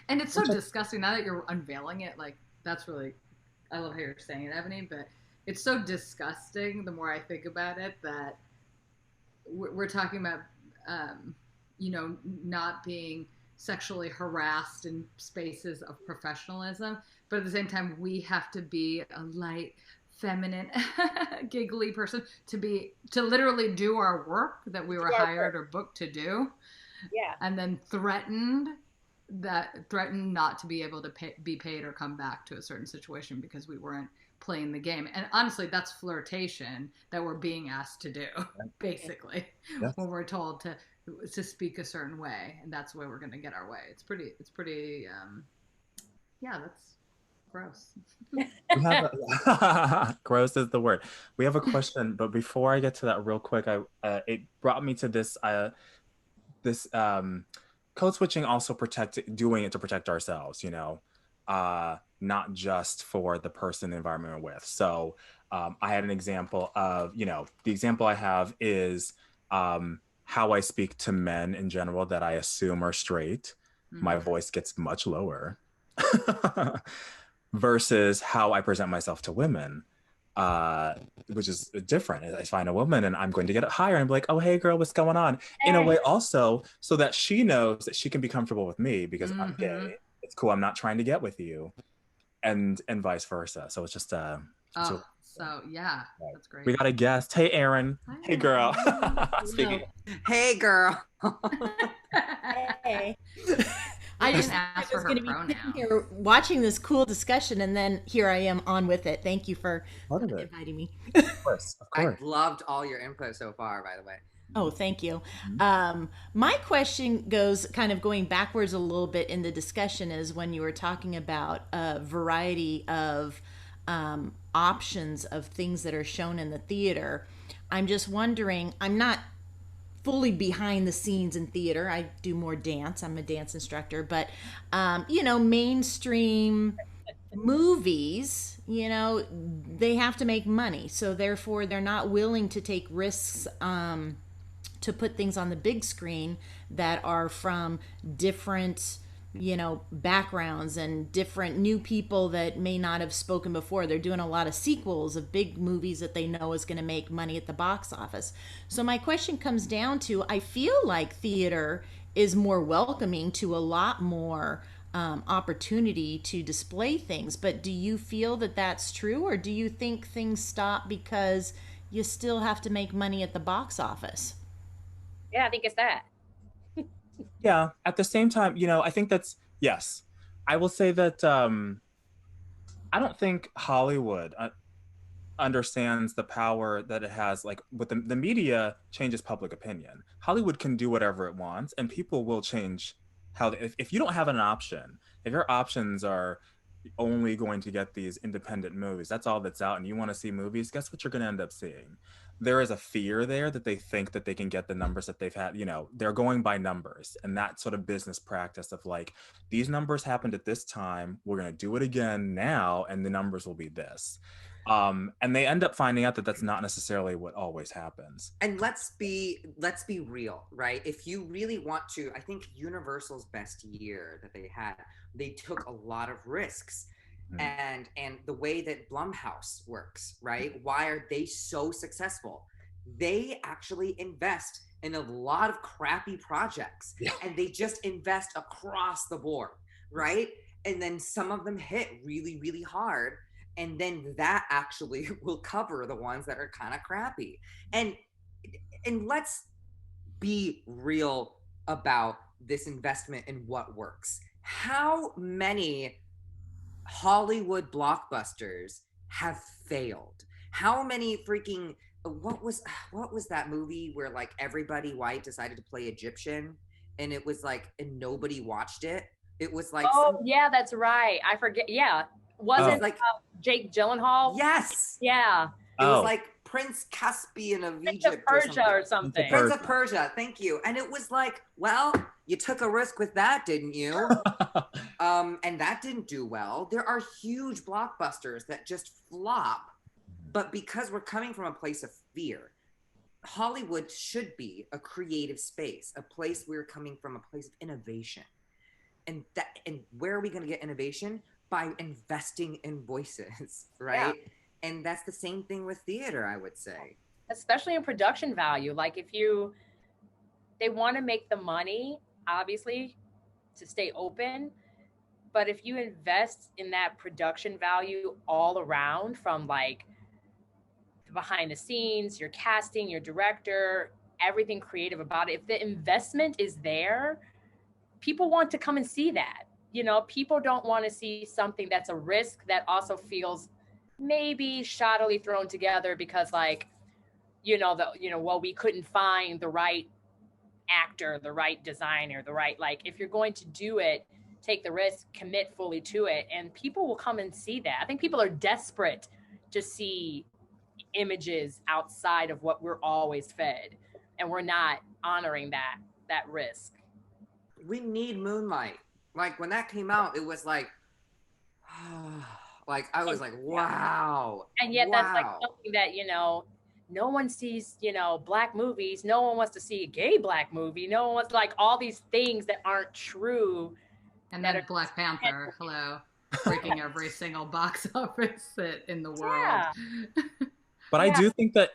and it's so disgusting now that you're unveiling it. Like that's really, I love how you're saying it, Ebony, but it's so disgusting the more I think about it that we're talking about, you know, not being sexually harassed in spaces of professionalism, but at the same time, we have to be a light, feminine, giggly person to literally do our work that we were hired or booked to do. Yeah. And then threatened not to be able to be paid or come back to a certain situation because we weren't playing the game. And honestly, that's flirtation that we're being asked to do, basically, when we're told to speak a certain way, and that's the way we're going to get our way. It's pretty that's gross. Gross is the word. We have a question, but before I get to that real quick, it brought me to this code switching, also doing it to protect ourselves, you know. not just for the person in the environment we're with. So I had an example of, the example I have is how I speak to men in general that I assume are straight. My voice gets much lower versus how I present myself to women, which is different. I find a woman and I'm going to get it higher and be like, oh, hey girl, what's going on? In a way also, so that she knows that she can be comfortable with me because I'm gay. It's cool. I'm not trying to get with you. And vice versa. So it's just yeah, that's great. We got a guest. Hey, Aaron. Hi, hey, girl. Hey, girl. Hey. I just asked for her pronoun. Here watching this cool discussion, and then here I am on with it. Thank you for inviting me. Of course. I've loved all your input so far, by the way. Oh, thank you. My question goes kind of going backwards a little bit in the discussion is when you were talking about a variety of options of things that are shown in the theater. I'm just wondering, I'm not fully behind the scenes in theater. I do more dance. I'm a dance instructor, but mainstream movies, they have to make money. So therefore they're not willing to take risks to put things on the big screen that are from different backgrounds and different new people that may not have spoken before. They're doing a lot of sequels of big movies that they know is going to make money at the box office. So my question comes down to, I feel like theater is more welcoming to a lot more opportunity to display things, but do you feel that that's true, or do you think things stop because you still have to make money at the box office? Yeah, I think it's that. Yeah. At the same time, I think that's, yes. I will say that I don't think Hollywood understands the power that it has. Like with the media changes public opinion. Hollywood can do whatever it wants and people will change how, if you don't have an option, if your options are only going to get these independent movies, that's all that's out, and you want to see movies, guess what you're going to end up seeing? There is a fear there that they think that they can get the numbers that they've had. They're going by numbers, and that sort of business practice of like, these numbers happened at this time, we're going to do it again now, and the numbers will be this. And they end up finding out that that's not necessarily what always happens. And let's be real, right? If you really want to, I think Universal's best year that they had, they took a lot of risks. And the way that Blumhouse works, right? Why are they so successful? They actually invest in a lot of crappy projects, and they just invest across the board, right? And then some of them hit really, really hard, and then that actually will cover the ones that are kind of crappy. And let's be real about this investment and what works. How many Hollywood blockbusters have failed? How many freaking, what was that movie where like everybody white decided to play Egyptian, and it was like, and nobody watched it? It was like, yeah, that's right. I forget. Yeah, wasn't like Jake Gyllenhaal? Yes. Yeah. It was like Prince Caspian of Prince Egypt of Persia or something. Prince of Persia, thank you. And it was like, well, you took a risk with that, didn't you? And that didn't do well. There are huge blockbusters that just flop. But because we're coming from a place of fear, Hollywood should be a creative space, a place we're coming from, a place of innovation. And where are we going to get innovation? By investing in voices, right? Yeah. And that's the same thing with theater, I would say. Especially in production value. Like they want to make the money, obviously, to stay open. But if you invest in that production value all around, from like behind the scenes, your casting, your director, everything creative about it, if the investment is there, people want to come and see that. People don't want to see something that's a risk that also feels maybe shoddily thrown together because we couldn't find the right actor, the right designer, the right, like, if you're going to do it, take the risk, commit fully to it, and people will come and see that. I think people are desperate to see images outside of what we're always fed, and we're not honoring that risk. We need Moonlight. Like when that came out, it was like, Like I was like, wow. And yet that's like wow. something that, no one sees, Black movies. No one wants to see a gay Black movie. No one wants like all these things that aren't true. And then Black Panther, hello, breaking every single box office in the world. Yeah. But I do think that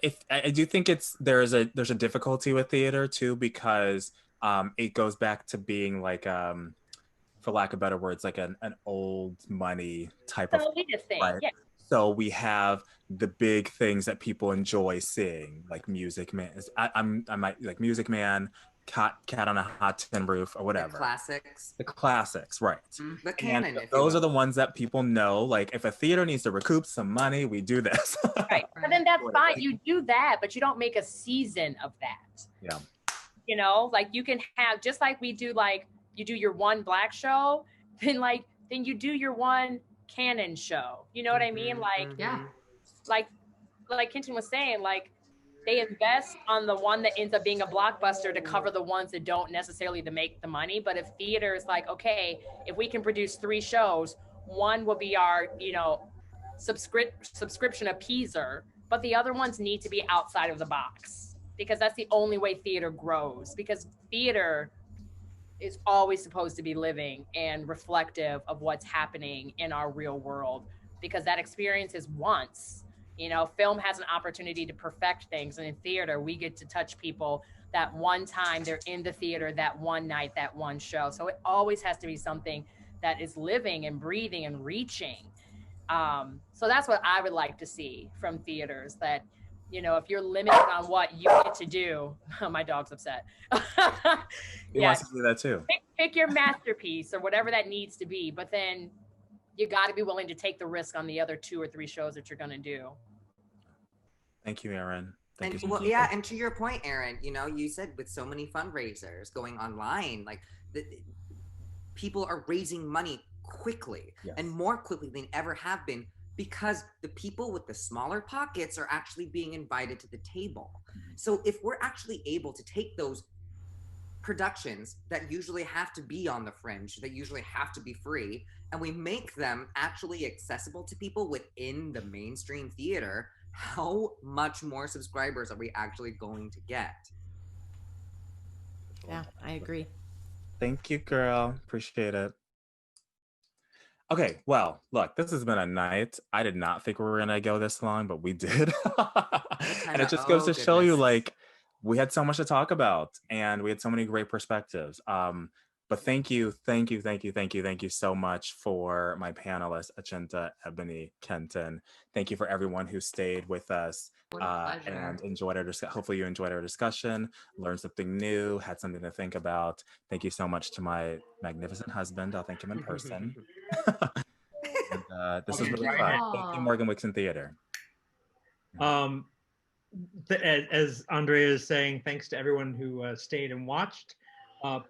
there's a difficulty with theater too, because it goes back to being like for lack of better words, like an old money type of thing. Right? Yeah. So we have the big things that people enjoy seeing, like Music Man. I might like Music Man, Cat on a Hot Tin Roof, or whatever. The classics, right? The canon. And those are the ones that people know. Like if a theater needs to recoup some money, we do this. Right. But then that's fine. You do that, but you don't make a season of that. Yeah. Like you can have, just like we do, like you do your one Black show, then you do your one canon show. You know what I mean? Like, yeah. Like Kenton was saying, like they invest on the one that ends up being a blockbuster to cover the ones that don't necessarily to make the money. But if theater is like, okay, if we can produce 3 shows, one will be our, subscription appeaser, but the other ones need to be outside of the box, because that's the only way theater grows, because theater is always supposed to be living and reflective of what's happening in our real world, because that experience is once. Film has an opportunity to perfect things, and in theater we get to touch people that one time they're in the theater, that one night, that one show. So it always has to be something that is living and breathing and reaching. So that's what I would like to see from theaters, that if you're limited on what you get to do, my dog's upset. He wants to do that too. Pick your masterpiece or whatever that needs to be, but then you got to be willing to take the risk on the other 2 or 3 shows that you're going to do. Thank you, Aaron. And to your point, Aaron, you said with so many fundraisers going online, like people are raising money quickly, and more quickly than ever have been, because the people with the smaller pockets are actually being invited to the table. So if we're actually able to take those productions that usually have to be on the fringe, that usually have to be free, and we make them actually accessible to people within the mainstream theater, how much more subscribers are we actually going to get? Yeah, I agree. Thank you, girl. Appreciate it. Okay, well, look, this has been a night. I did not think we were gonna go this long, but we did. And it just goes to show you, like, we had so much to talk about, and we had so many great perspectives. But thank you so much for my panelists, Achinta, Ebony, Kenton. Thank you for everyone who stayed with us and enjoyed our discussion. Hopefully you enjoyed our discussion, learned something new, had something to think about. Thank you so much to my magnificent husband. I'll thank him in person. And, this was really fun. Thank you, Morgan-Wixson Theater. As Andrea is saying, thanks to everyone who stayed and watched.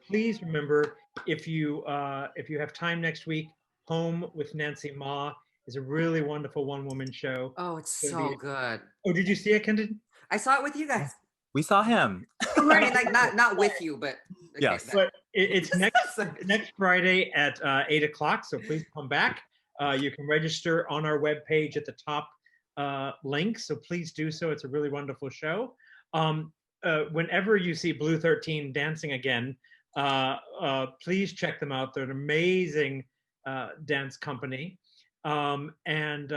Please remember, if you have time next week, Home with Nancy Ma is a really wonderful one-woman show. Oh, it's so good. Oh, did you see it, Kenton? I saw it with you guys. We saw him. I mean, like not with you, but okay, yes. But it's next Friday at 8 o'clock. So please come back. You can register on our webpage at the top link. So please do so. It's a really wonderful show. Whenever you see Blue 13 dancing again, please check them out. They're an amazing dance company. And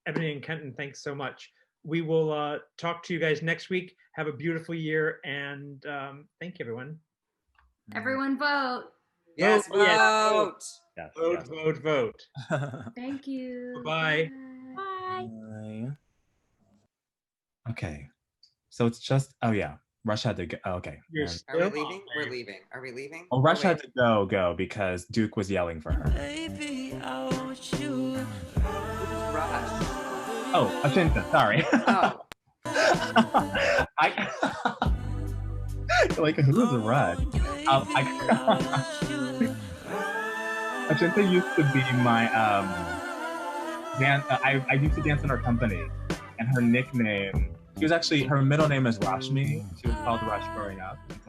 Ebony and Kenton, thanks so much. We will talk to you guys next week. Have a beautiful year, and thank you, everyone. Everyone vote. Yes, vote. Yes, vote. Thank you. Bye. Bye. Okay. So it's just, Rush had to go. Oh, okay. Are we leaving? We're leaving. Are we leaving? Oh, Rush had to go because Duke was yelling for her. Baby, I want you. Who's Rush? Oh, Achinta, sorry. Oh. Like, who is Rush? Achinta used to be my I used to dance in her company, and her nickname, her middle name is Rashmi. She was called Rush growing up until